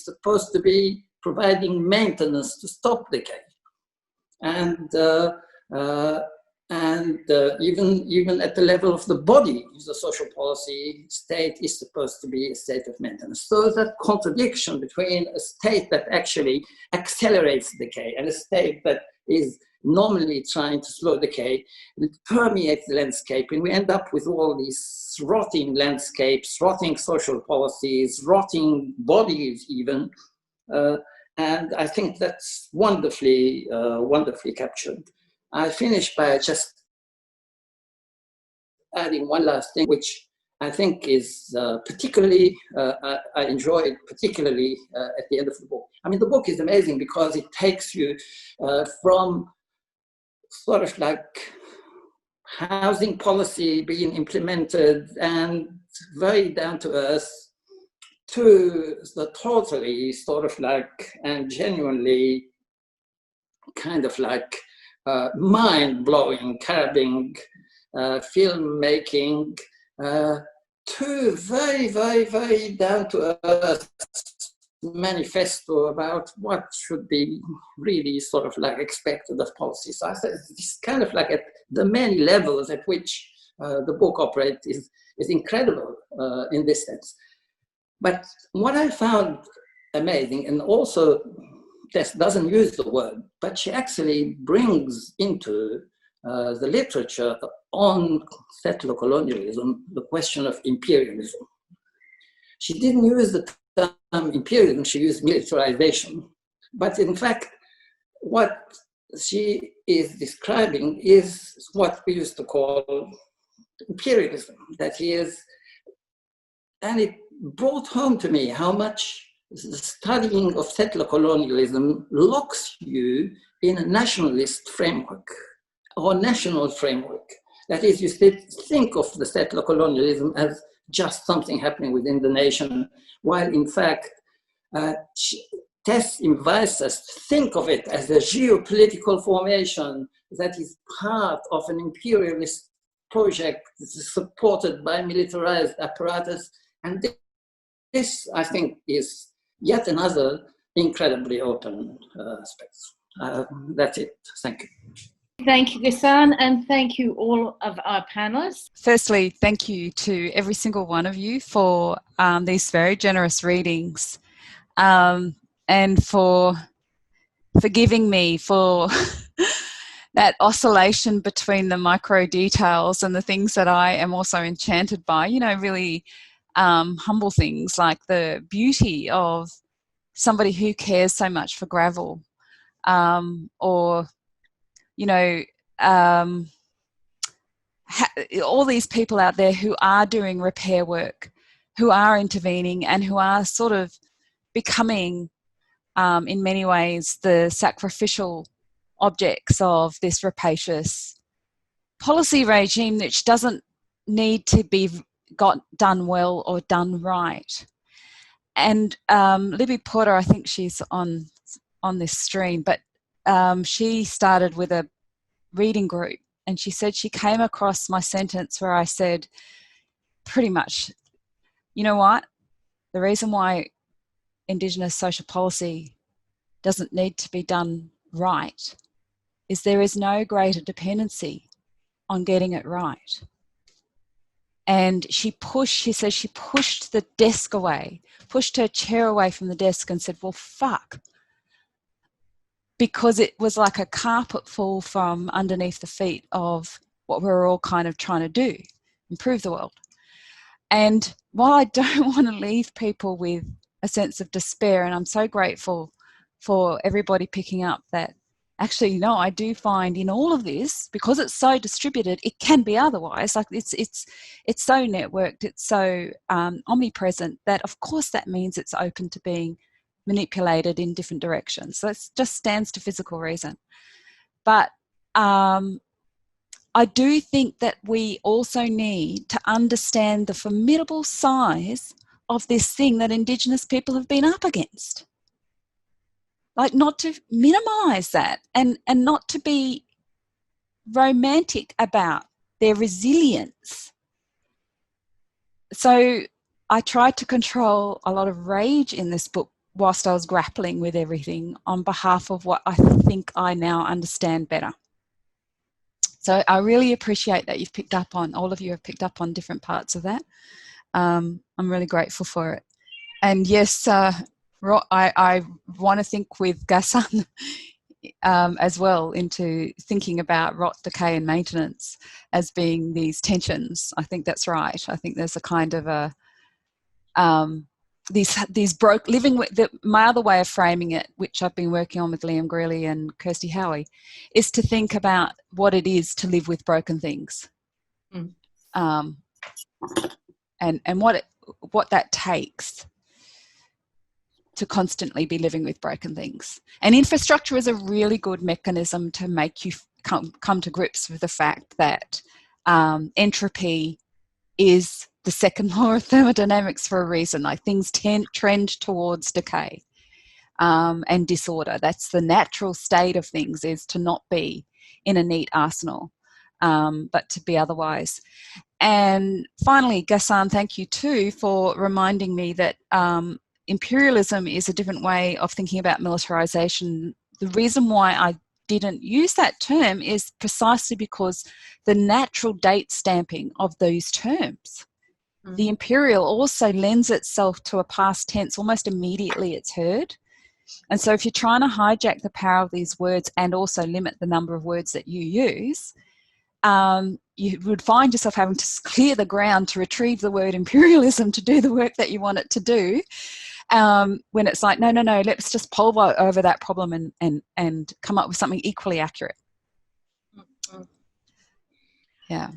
supposed to be providing maintenance to stop decay. And even at the level of the body, the social policy state is supposed to be a state of maintenance. So that contradiction between a state that actually accelerates decay and a state that is normally trying to slow decay, it permeates the landscape, and we end up with all these rotting landscapes, rotting social policies, rotting bodies even. And I think that's wonderfully, wonderfully captured. I finish by just adding one last thing, which I think is particularly, I enjoyed particularly at the end of the book. I mean, the book is amazing because it takes you from sort of like housing policy being implemented and very down to earth to the totally sort of like and genuinely kind of like mind-blowing Karrabing filmmaking to very, very, very down-to-earth manifesto about what should be really sort of like expected of policy. So I said it's kind of like at the many levels at which the book operates is incredible in this sense. But what I found amazing, and also Tess doesn't use the word, but she actually brings into the literature on settler colonialism the question of imperialism. She didn't use the term imperialism, she used militarization. But in fact, what she is describing is what we used to call imperialism. That is, and it brought home to me how much the studying of settler colonialism locks you in a nationalist framework or national framework. That is, you think of the settler colonialism as just something happening within the nation, while in fact, Tess invites us to think of it as a geopolitical formation that is part of an imperialist project supported by militarized apparatus. And this, I think, is yet another incredibly open aspect. That's it. Thank you. Thank you, Ghassan, and thank you all of our panelists. Firstly, thank you to every single one of you for these very generous readings and for forgiving me for that oscillation between the micro details and the things that I am also enchanted by, you know, really humble things like the beauty of somebody who cares so much for gravel or, you know, all these people out there who are doing repair work, who are intervening and who are sort of becoming, in many ways, the sacrificial objects of this rapacious policy regime, which doesn't need to be done well or done right. And Libby Porter, I think she's on this stream, but she started with a reading group, and she said she came across my sentence where I said pretty much, you know what, the reason why Indigenous social policy doesn't need to be done right is there is no greater dependency on getting it right. And she says she pushed the desk away, pushed her chair away from the desk and said, well, fuck. Because it was like a carpet fall from underneath the feet of what we're all kind of trying to do, improve the world. And while I don't want to leave people with a sense of despair, and I'm so grateful for everybody picking up that, actually, no, I do find in all of this, because it's so distributed, it can be otherwise. Like it's so networked, it's so omnipresent that, of course, that means it's open to being manipulated in different directions. So it just stands to physical reason. But I do think that we also need to understand the formidable size of this thing that Indigenous people have been up against. Like, not to minimise that and not to be romantic about their resilience. So I tried to control a lot of rage in this book whilst I was grappling with everything on behalf of what I think I now understand better. So I really appreciate that you've picked up on, all of you have picked up on different parts of that. I'm really grateful for it. And yes, I want to think with Ghassan as well into thinking about rot, decay and maintenance as being these tensions. I think that's right. I think there's a kind of a living with my other way of framing it, which I've been working on with Liam Greeley and Kirsty Howie, is to think about what it is to live with broken things, and what that takes to constantly be living with broken things. And infrastructure is a really good mechanism to make you come to grips with the fact that entropy is the second law of thermodynamics for a reason. Like, things trend towards decay and disorder. That's the natural state of things, is to not be in a neat arsenal, but to be otherwise. And finally, Ghassan, thank you too for reminding me that imperialism is a different way of thinking about militarization. The reason why I didn't use that term is precisely because the natural date stamping of those terms. The imperial also lends itself to a past tense almost immediately it's heard. And so if you're trying to hijack the power of these words and also limit the number of words that you use, you would find yourself having to clear the ground to retrieve the word imperialism to do the work that you want it to do. When it's like, no, let's just pulver over that problem and come up with something equally accurate. Yeah.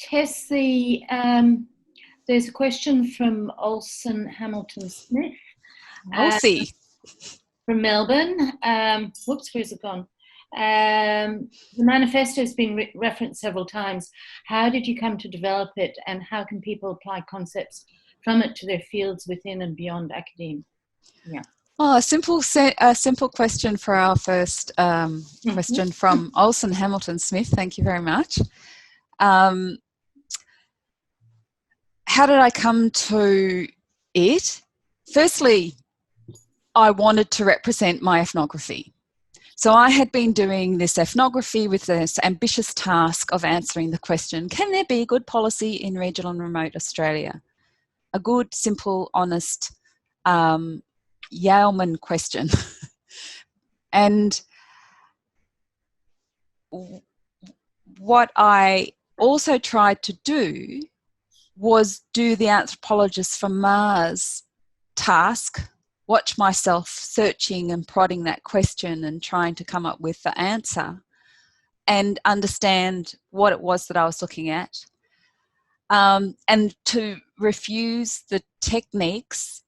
Tess, there's a question from Olsen Hamilton Smith. Olsie. From Melbourne. Whoops, where's it gone? The manifesto has been referenced several times. How did you come to develop it, and how can people apply concepts from it to their fields within and beyond academia? Yeah. Oh, a simple question for our first question from Olsen Hamilton Smith. Thank you very much. How did I come to it? Firstly, I wanted to represent my ethnography. So I had been doing this ethnography with this ambitious task of answering the question, can there be a good policy in regional and remote Australia? A good, simple, honest Yeoman question. And what I also tried to do was do the Anthropologist from Mars task, watch myself searching and prodding that question and trying to come up with the answer and understand what it was that I was looking at, and to refuse the techniques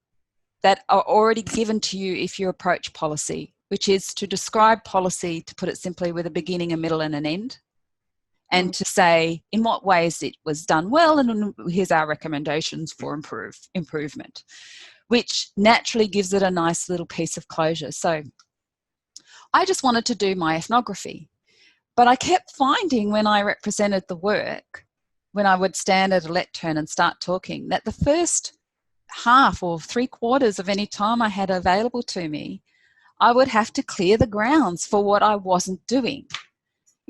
that are already given to you if you approach policy, which is to describe policy, to put it simply, with a beginning, a middle and an end, and to say in what ways it was done well, and here's our recommendations for improvement, which naturally gives it a nice little piece of closure. So I just wanted to do my ethnography, but I kept finding when I represented the work, when I would stand at a lectern and start talking, that the first half or 3/4 of any time I had available to me, I would have to clear the grounds for what I wasn't doing.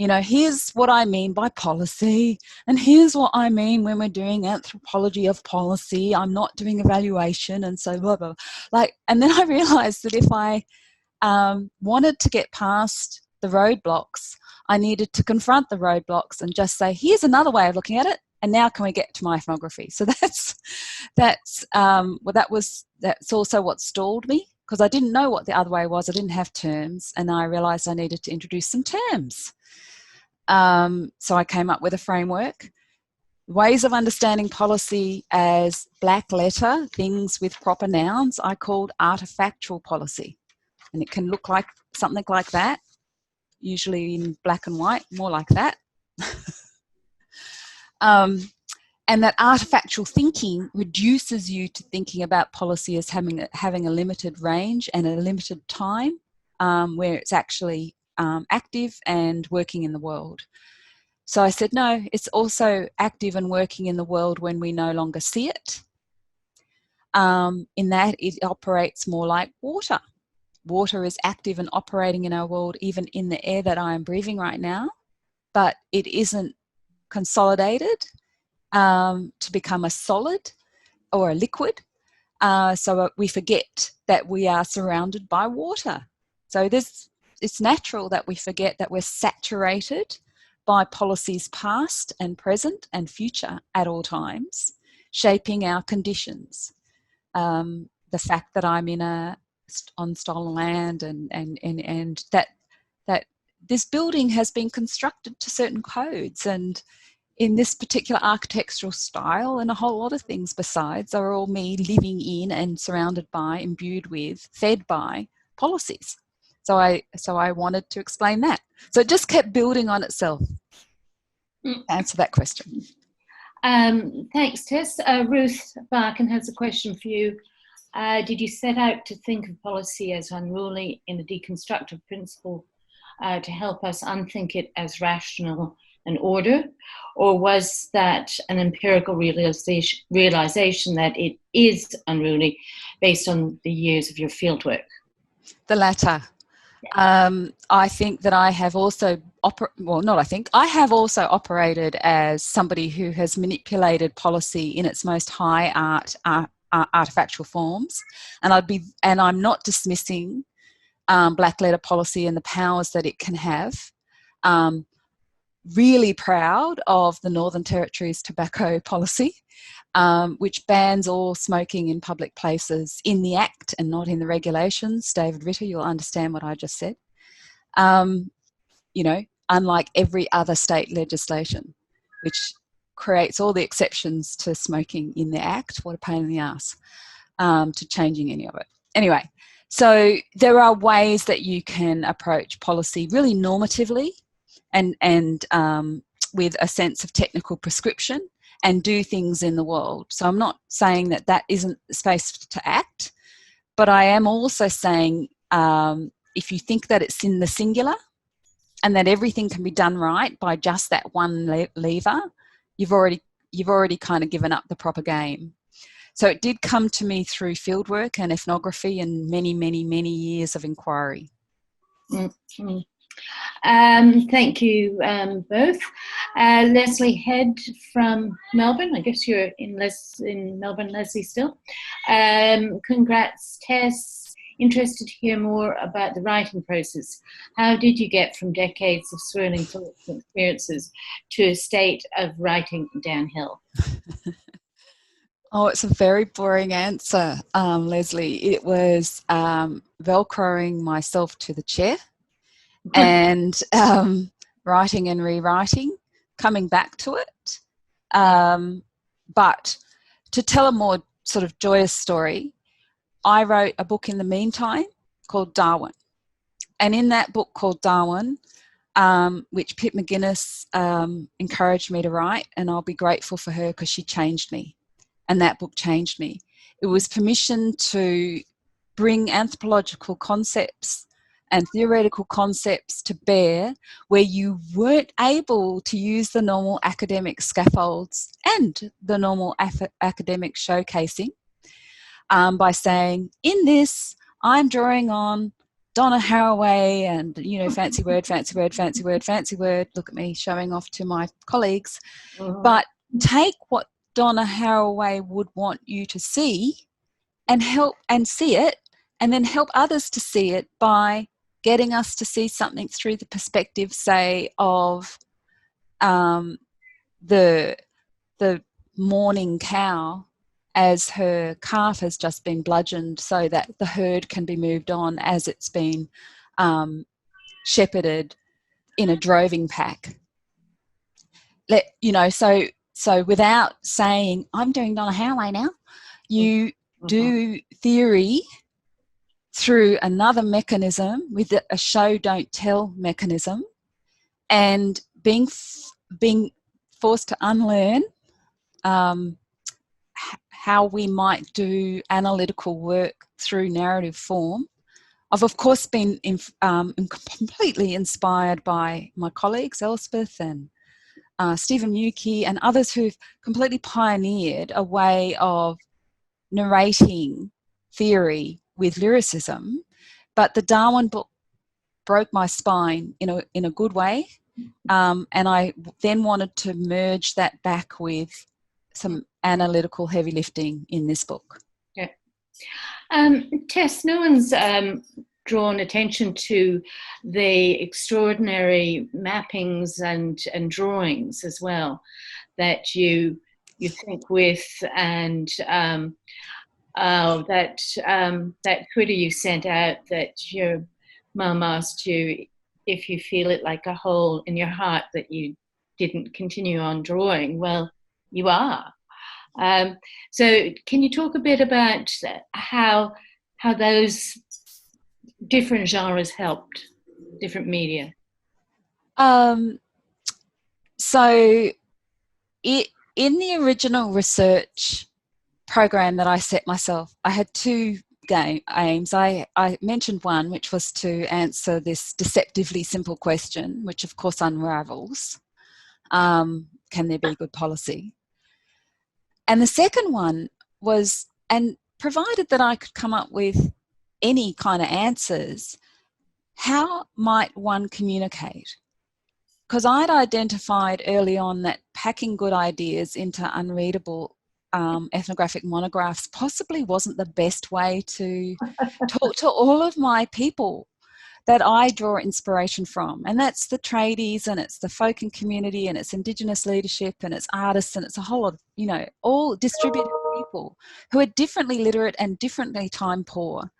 You know, here's what I mean by policy, and here's what I mean when we're doing anthropology of policy. I'm not doing evaluation, and so blah, blah. Like, and then I realised that if I wanted to get past the roadblocks, I needed to confront the roadblocks and just say, here's another way of looking at it, and now can we get to my ethnography? So that's also what stalled me, because I didn't know what the other way was. I didn't have terms, and I realised I needed to introduce some terms. So I came up with a framework, ways of understanding policy as black letter, things with proper nouns, I called artifactual policy. And it can look like something like that, usually in black and white, more like that. And that artifactual thinking reduces you to thinking about policy as having a limited range and a limited time, where it's actually active and working in the world. So I said, no, it's also active and working in the world when we no longer see it. In that it operates more like water. Water is active and operating in our world, even in the air that I am breathing right now, but it isn't consolidated to become a solid or a liquid. So we forget that we are surrounded by water. So it's natural that we forget that we're saturated by policies past and present and future at all times, shaping our conditions. The fact that I'm on stolen land and that this building has been constructed to certain codes, and in this particular architectural style, and a whole lot of things besides, are all me living in and surrounded by, imbued with, fed by policies. So I wanted to explain that. So it just kept building on itself. Answer that question. Thanks, Tess. Ruth Barkin has a question for you. Did you set out to think of policy as unruly in a deconstructive principle to help us unthink it as rational and order, or was that an empirical realization that it is unruly based on the years of your fieldwork? The latter. I think that I have also I have also operated as somebody who has manipulated policy in its most high artifactual forms, and I'm not dismissing black letter policy and the powers that it can have. Really proud of the Northern Territory's tobacco policy, which bans all smoking in public places in the Act and not in the regulations. David Ritter, you'll understand what I just said. You know, unlike every other state legislation, which creates all the exceptions to smoking in the Act. What a pain in the ass to changing any of it. Anyway, so there are ways that you can approach policy really normatively and with a sense of technical prescription and do things in the world. So I'm not saying that that isn't the space to act, but I am also saying if you think that it's in the singular and that everything can be done right by just that one lever, you've already kind of given up the proper game. So it did come to me through fieldwork and ethnography and many, many, many years of inquiry. Mm-hmm. Thank you both. Leslie Head from Melbourne. I guess you're in Melbourne, Leslie, still. Congrats, Tess. Interested to hear more about the writing process. How did you get from decades of swirling thoughts and experiences to a state of writing downhill? Oh, it's a very boring answer, Leslie. It was Velcroing myself to the chair and writing and rewriting, coming back to it. But to tell a more sort of joyous story, I wrote a book in the meantime called Darwin. And in that book called Darwin, which Pip McGuinness encouraged me to write, and I'll be grateful for her because she changed me. And that book changed me. It was permission to bring anthropological concepts and theoretical concepts to bear where you weren't able to use the normal academic scaffolds and the normal academic showcasing by saying, in this, I'm drawing on Donna Haraway and, you know, fancy word, fancy word, fancy word, fancy word. Look at me showing off to my colleagues. But take what Donna Haraway would want you to see and help and see it, and then help others to see it by getting us to see something through the perspective, say, of the mourning cow as her calf has just been bludgeoned so that the herd can be moved on as it's been shepherded in a droving pack. So without saying, I'm doing Donna Haraway now, you do theory through another mechanism with a show don't tell mechanism, and being forced to unlearn how we might do analytical work through narrative form. I've of course been completely inspired by my colleagues Elspeth and Stephen Yuki and others who've completely pioneered a way of narrating theory with lyricism, but the Darwin book broke my spine in a good way, and I then wanted to merge that back with some analytical heavy lifting in this book. Yeah. Tess, no one's drawn attention to the extraordinary mappings and drawings as well that you think with, and that Twitter you sent out that your mum asked you if you feel it like a hole in your heart that you didn't continue on drawing. Well, you are. So can you talk a bit about how those different genres helped different media? So in the original research program that I set myself, I had two aims. I mentioned one, which was to answer this deceptively simple question, which of course unravels. Can there be good policy? And the second one was, and provided that I could come up with any kind of answers, how might one communicate? Because I'd identified early on that packing good ideas into unreadable ethnographic monographs possibly wasn't the best way to talk to all of my people that I draw inspiration from. And that's the tradies, and it's the folk and community, and it's Indigenous leadership, and it's artists, and it's a whole lot of, all distributed people who are differently literate and differently time poor.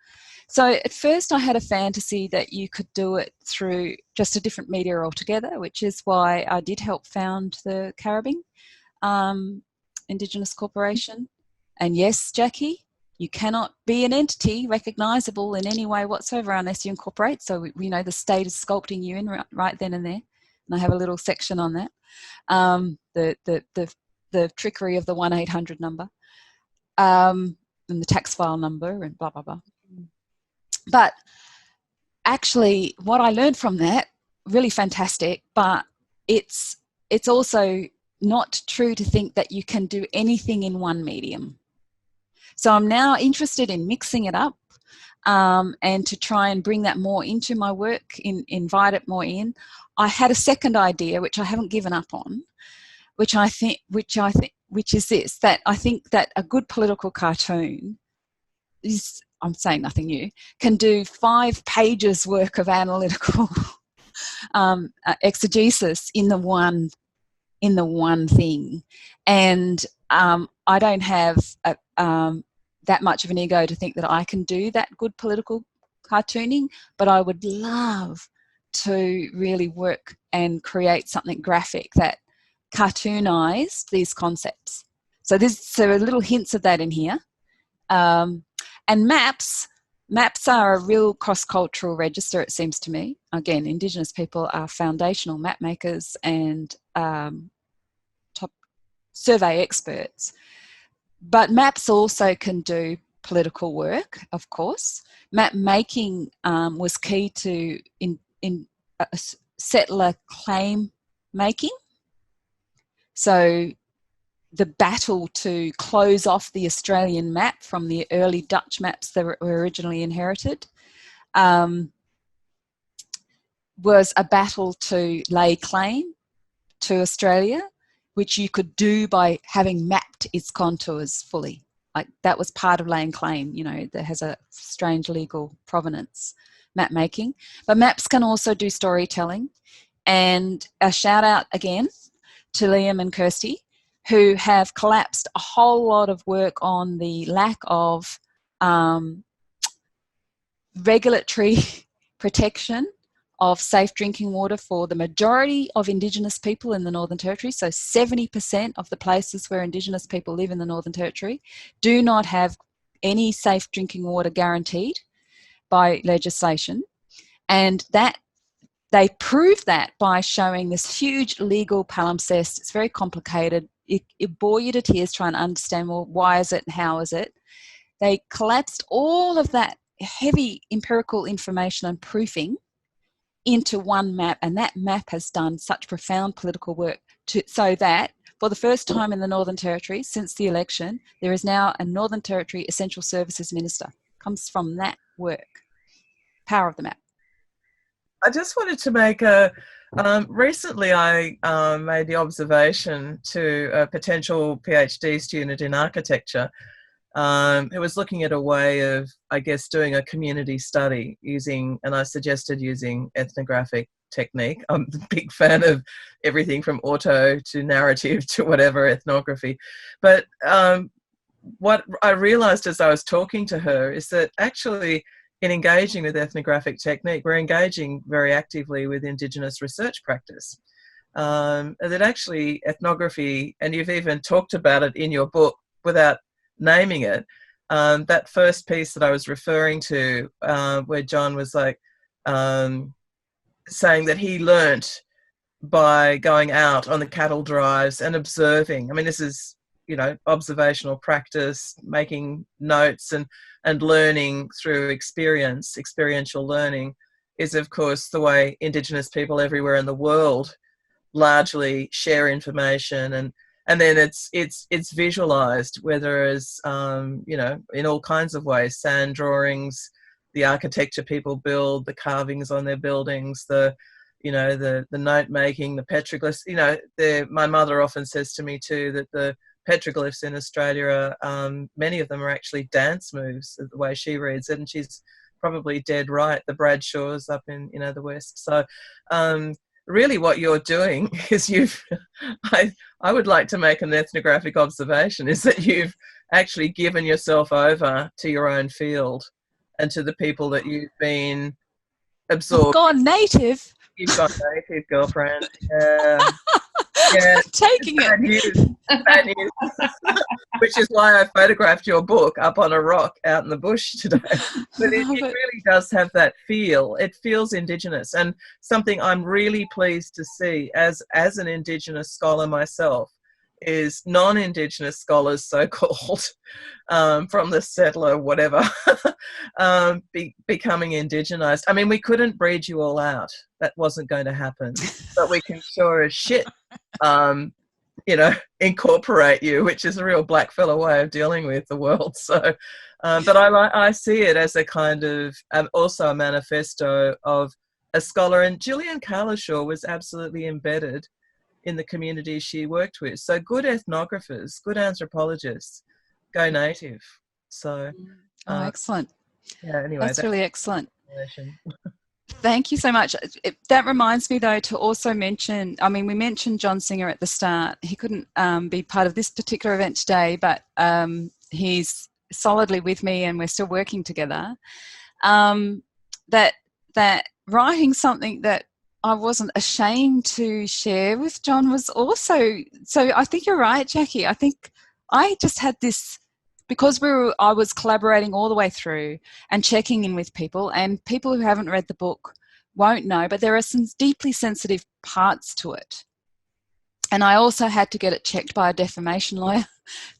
So at first I had a fantasy that you could do it through just a different media altogether, which is why I did help found the Karrabing Indigenous Corporation. And yes, Jackie, you cannot be an entity recognisable in any way whatsoever unless you incorporate. So we know the state is sculpting you in right then and there. And I have a little section on that. The trickery of the 1-800 number and the tax file number and blah, blah, blah. But actually what I learned from that, really fantastic, but it's also not true to think that you can do anything in one medium. So I'm now interested in mixing it up and to try and bring that more into my work, invite it more in. I had a second idea, which I haven't given up on, which is this, that I think that a good political cartoon is, I'm saying nothing new, can do 5 pages work of analytical exegesis in the one thing. And I don't have that much of an ego to think that I can do that good political cartooning, but I would love to really work and create something graphic that cartoonised these concepts. So there's little hints of that in here. And maps are a real cross-cultural register, it seems to me. Again, Indigenous people are foundational map makers and top survey experts. But maps also can do political work, of course. Map making was key to in settler claim making. So the battle to close off the Australian map from the early Dutch maps that were originally inherited. was a battle to lay claim to Australia, which you could do by having mapped its contours fully. Like that was part of laying claim, you know, that has a strange legal provenance, map making. But maps can also do storytelling. And a shout out again to Liam and Kirsty, who have collapsed a whole lot of work on the lack of regulatory protection of safe drinking water for the majority of Indigenous people in the Northern Territory. So 70% of the places where Indigenous people live in the Northern Territory do not have any safe drinking water guaranteed by legislation. And that they prove that by showing this huge legal palimpsest. It's very complicated. It bore you to tears trying to understand, well, why is it and how is it? They collapsed all of that heavy empirical information and proofing into one map, and that map has done such profound political work so that for the first time in the Northern Territory since the election, there is now a Northern Territory Essential Services Minister. Comes from that work. Power of the map. I just wanted to make recently I made the observation to a potential PhD student in architecture who was looking at a way of, I guess, doing a community study using, and I suggested using ethnographic technique. I'm a big fan of everything from auto to narrative to whatever ethnography. But what I realised as I was talking to her is that actually in engaging with ethnographic technique, we're engaging very actively with Indigenous research practice. That actually ethnography, and you've even talked about it in your book without naming it, that first piece that I was referring to, where John was like saying that he learnt by going out on the cattle drives and observing. I mean, this is, you know, observational practice, making notes and learning through experience. Experiential learning is, of course, the way Indigenous people everywhere in the world largely share information, and then it's visualized, whether as you know, in all kinds of ways, sand drawings, the architecture people build, the carvings on their buildings, the note making, the petroglyphs. You know, my mother often says to me too that the petroglyphs in Australia are, many of them are actually dance moves, the way she reads it, and she's probably dead right. The Bradshaws up in, you know, the West. So really what you're doing is I would like to make an ethnographic observation, is that you've actually given yourself over to your own field and to the people that you've been absorbed. I've gone native. You've gone native, girlfriend. Yeah. Yeah, I'm taking bad it. Bad news. Which is why I photographed your book up on a rock out in the bush today. But it really does have that feel. It feels Indigenous, and something I'm really pleased to see as an Indigenous scholar myself is non-Indigenous scholars, so-called, from the settler, whatever, becoming Indigenized. I mean, we couldn't breed you all out. That wasn't going to happen. But we can sure as shit, you know, incorporate you, which is a real blackfella way of dealing with the world. So, but I see it as a kind of, also a manifesto of a scholar. And Gillian Carlishaw was absolutely embedded in the community she worked with. So good ethnographers, good anthropologists go native. So excellent. Yeah, anyway. That's really excellent. Thank you so much. That reminds me though to also mention, I mean, we mentioned John Singer at the start. He couldn't be part of this particular event today, but he's solidly with me and we're still working together. That writing something that I wasn't ashamed to share with John was also, so I think you're right, Jackie. I think I just had this, because I was collaborating all the way through and checking in with people, and people who haven't read the book won't know, but there are some deeply sensitive parts to it. And I also had to get it checked by a defamation lawyer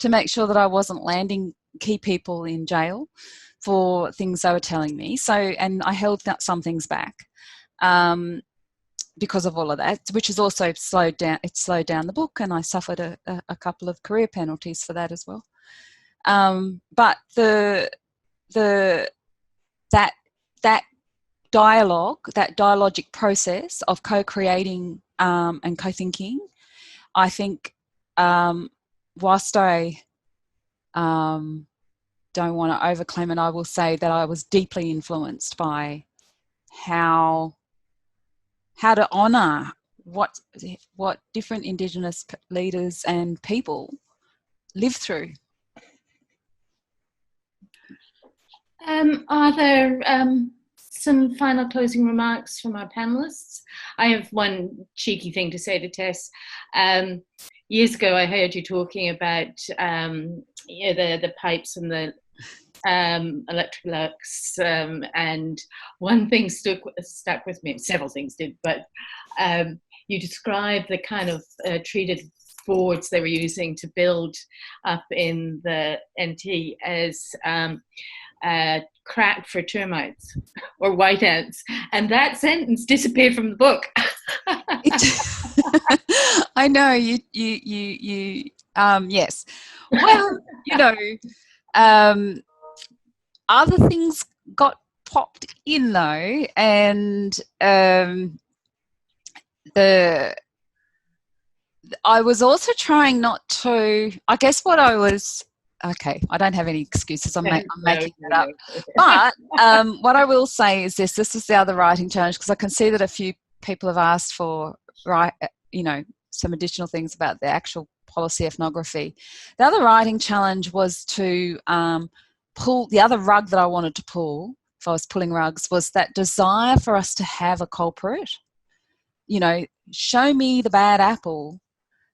to make sure that I wasn't landing key people in jail for things they were telling me. So, and I held some things back. Because of all of that, which has also slowed down the book, and I suffered a couple of career penalties for that as well. But that dialogue, that dialogic process of co-creating and co-thinking, I think, whilst I don't want to overclaim it, I will say that I was deeply influenced by how to honour what different Indigenous leaders and people live through. Are there some final closing remarks from our panellists? I have one cheeky thing to say to Tess. Years ago, I heard you talking about the pipes and the electric and one thing stuck with me. Several things did, but you described the kind of treated boards they were using to build up in the NT as crack for termites or white ants, and that sentence disappeared from the book. I know you yes. Well, other things got popped in though, and I was also trying not to, I guess what I was, okay, I don't have any excuses, I'm making that up. But what I will say is this is the other writing challenge, because I can see that a few people have asked for, some additional things about the actual policy ethnography. The other writing challenge was to pull, the other rug that I wanted to pull, if I was pulling rugs, was that desire for us to have a culprit. Show me the bad apple,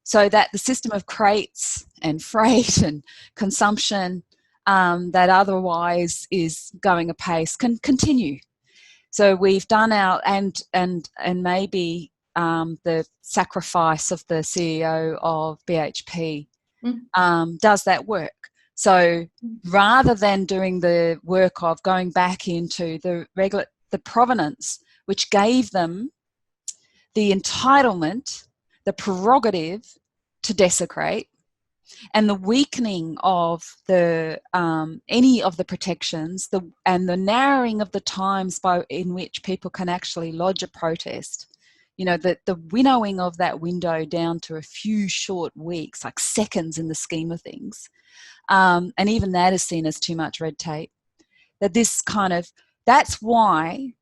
so that the system of crates and freight and consumption that otherwise is going apace can continue. So we've done our, and maybe the sacrifice of the CEO of BHP does that work. So rather than doing the work of going back into the provenance, which gave them the entitlement, the prerogative to desecrate, and the weakening of the any of the protections, and the narrowing of the times in which people can actually lodge a protest, the winnowing of that window down to a few short weeks, like seconds in the scheme of things, and even that is seen as too much red tape. That's why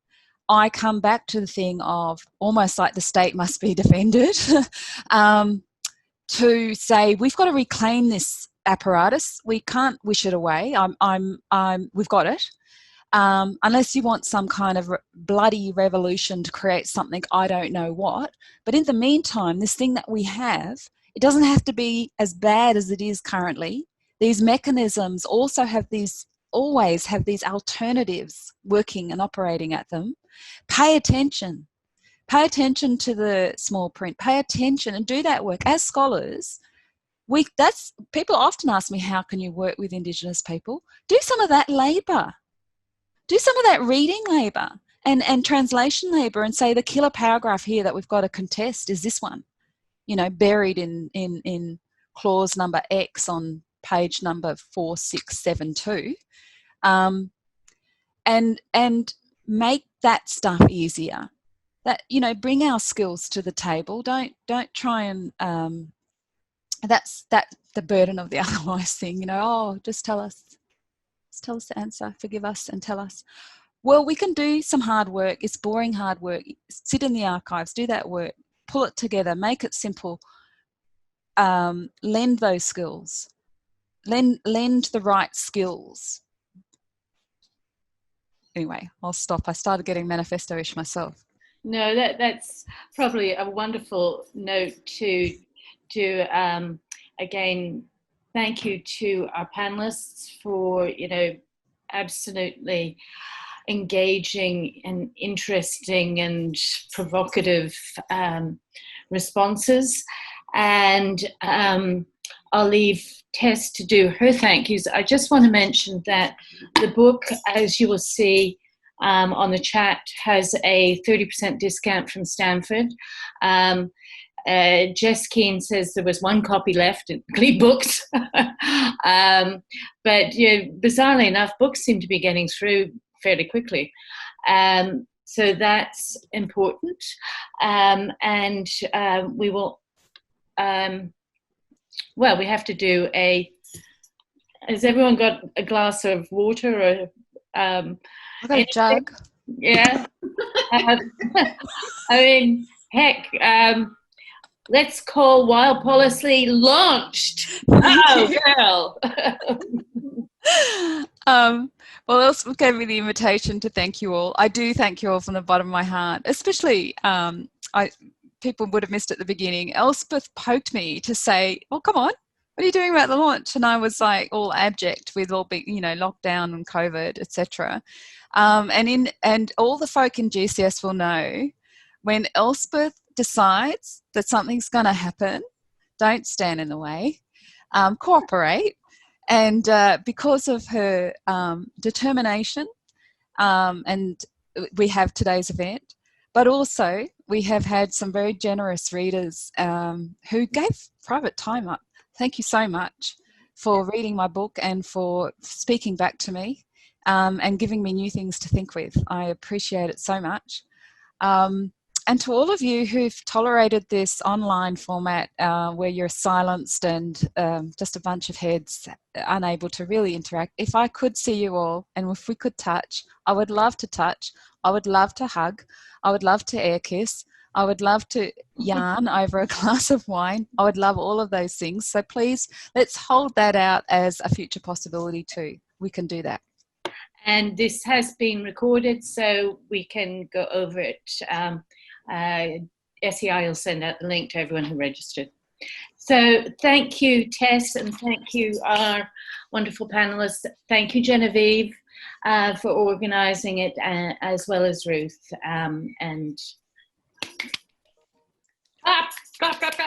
I come back to the thing of almost like the state must be defended, to say we've got to reclaim this apparatus. We can't wish it away. We've got it. Unless you want some kind of bloody revolution to create something, I don't know what. But in the meantime, this thing that we have, it doesn't have to be as bad as it is currently. These mechanisms also always have these alternatives working and operating at them. Pay attention. Pay attention to the small print. Pay attention and do that work. As scholars, people often ask me, how can you work with Indigenous people? Do some of that labour. Do some of that reading labour and translation labour, and say the killer paragraph here that we've got to contest is this one, buried in clause number X on page number 4672. And make that stuff easier. That, bring our skills to the table. Don't try and that's the burden of the otherwise thing. Just tell us the answer, forgive us and tell us. Well, we can do some hard work. It's boring hard work. Sit in the archives, do that work, pull it together, make it simple. Lend those skills. Lend the right skills. Anyway, I'll stop. I started getting manifesto-ish myself. No, that's probably a wonderful note to again, thank you to our panelists for, absolutely engaging and interesting and provocative responses. And I'll leave Tess to do her thank yous. I just want to mention that the book, as you will see on the chat, has a 30% discount from Stanford. Jess Keane says there was one copy left in Glebe Books. But bizarrely enough, books seem to be getting through fairly quickly. So that's important. And we will, well, we have to do has everyone got a glass of water or I've got a jug. Yeah. I mean, heck, let's call Wild Policy launched. Oh, girl. Well, Elspeth gave me the invitation to thank you all. I do thank you all from the bottom of my heart, especially people would have missed at the beginning. Elspeth poked me to say, "Oh, come on, what are you doing about the launch?" And I was like all abject with all big, lockdown and COVID, etc. And all the folk in GCS will know when Elspeth decides that something's going to happen, don't stand in the way, cooperate. And because of her determination, and we have today's event, but also we have had some very generous readers who gave private time up. Thank you so much for reading my book and for speaking back to me and giving me new things to think with. I appreciate it so much. And to all of you who've tolerated this online format where you're silenced and just a bunch of heads unable to really interact, if I could see you all and if we could touch, I would love to touch. I would love to hug. I would love to air kiss. I would love to yarn over a glass of wine. I would love all of those things. So please, let's hold that out as a future possibility too. We can do that. And this has been recorded, so we can go over it. SEI will send out the link to everyone who registered. So thank you, Tess, and thank you, our wonderful panelists. Thank you, Genevieve, for organising it, as well as Ruth. And clap, clap, clap, clap.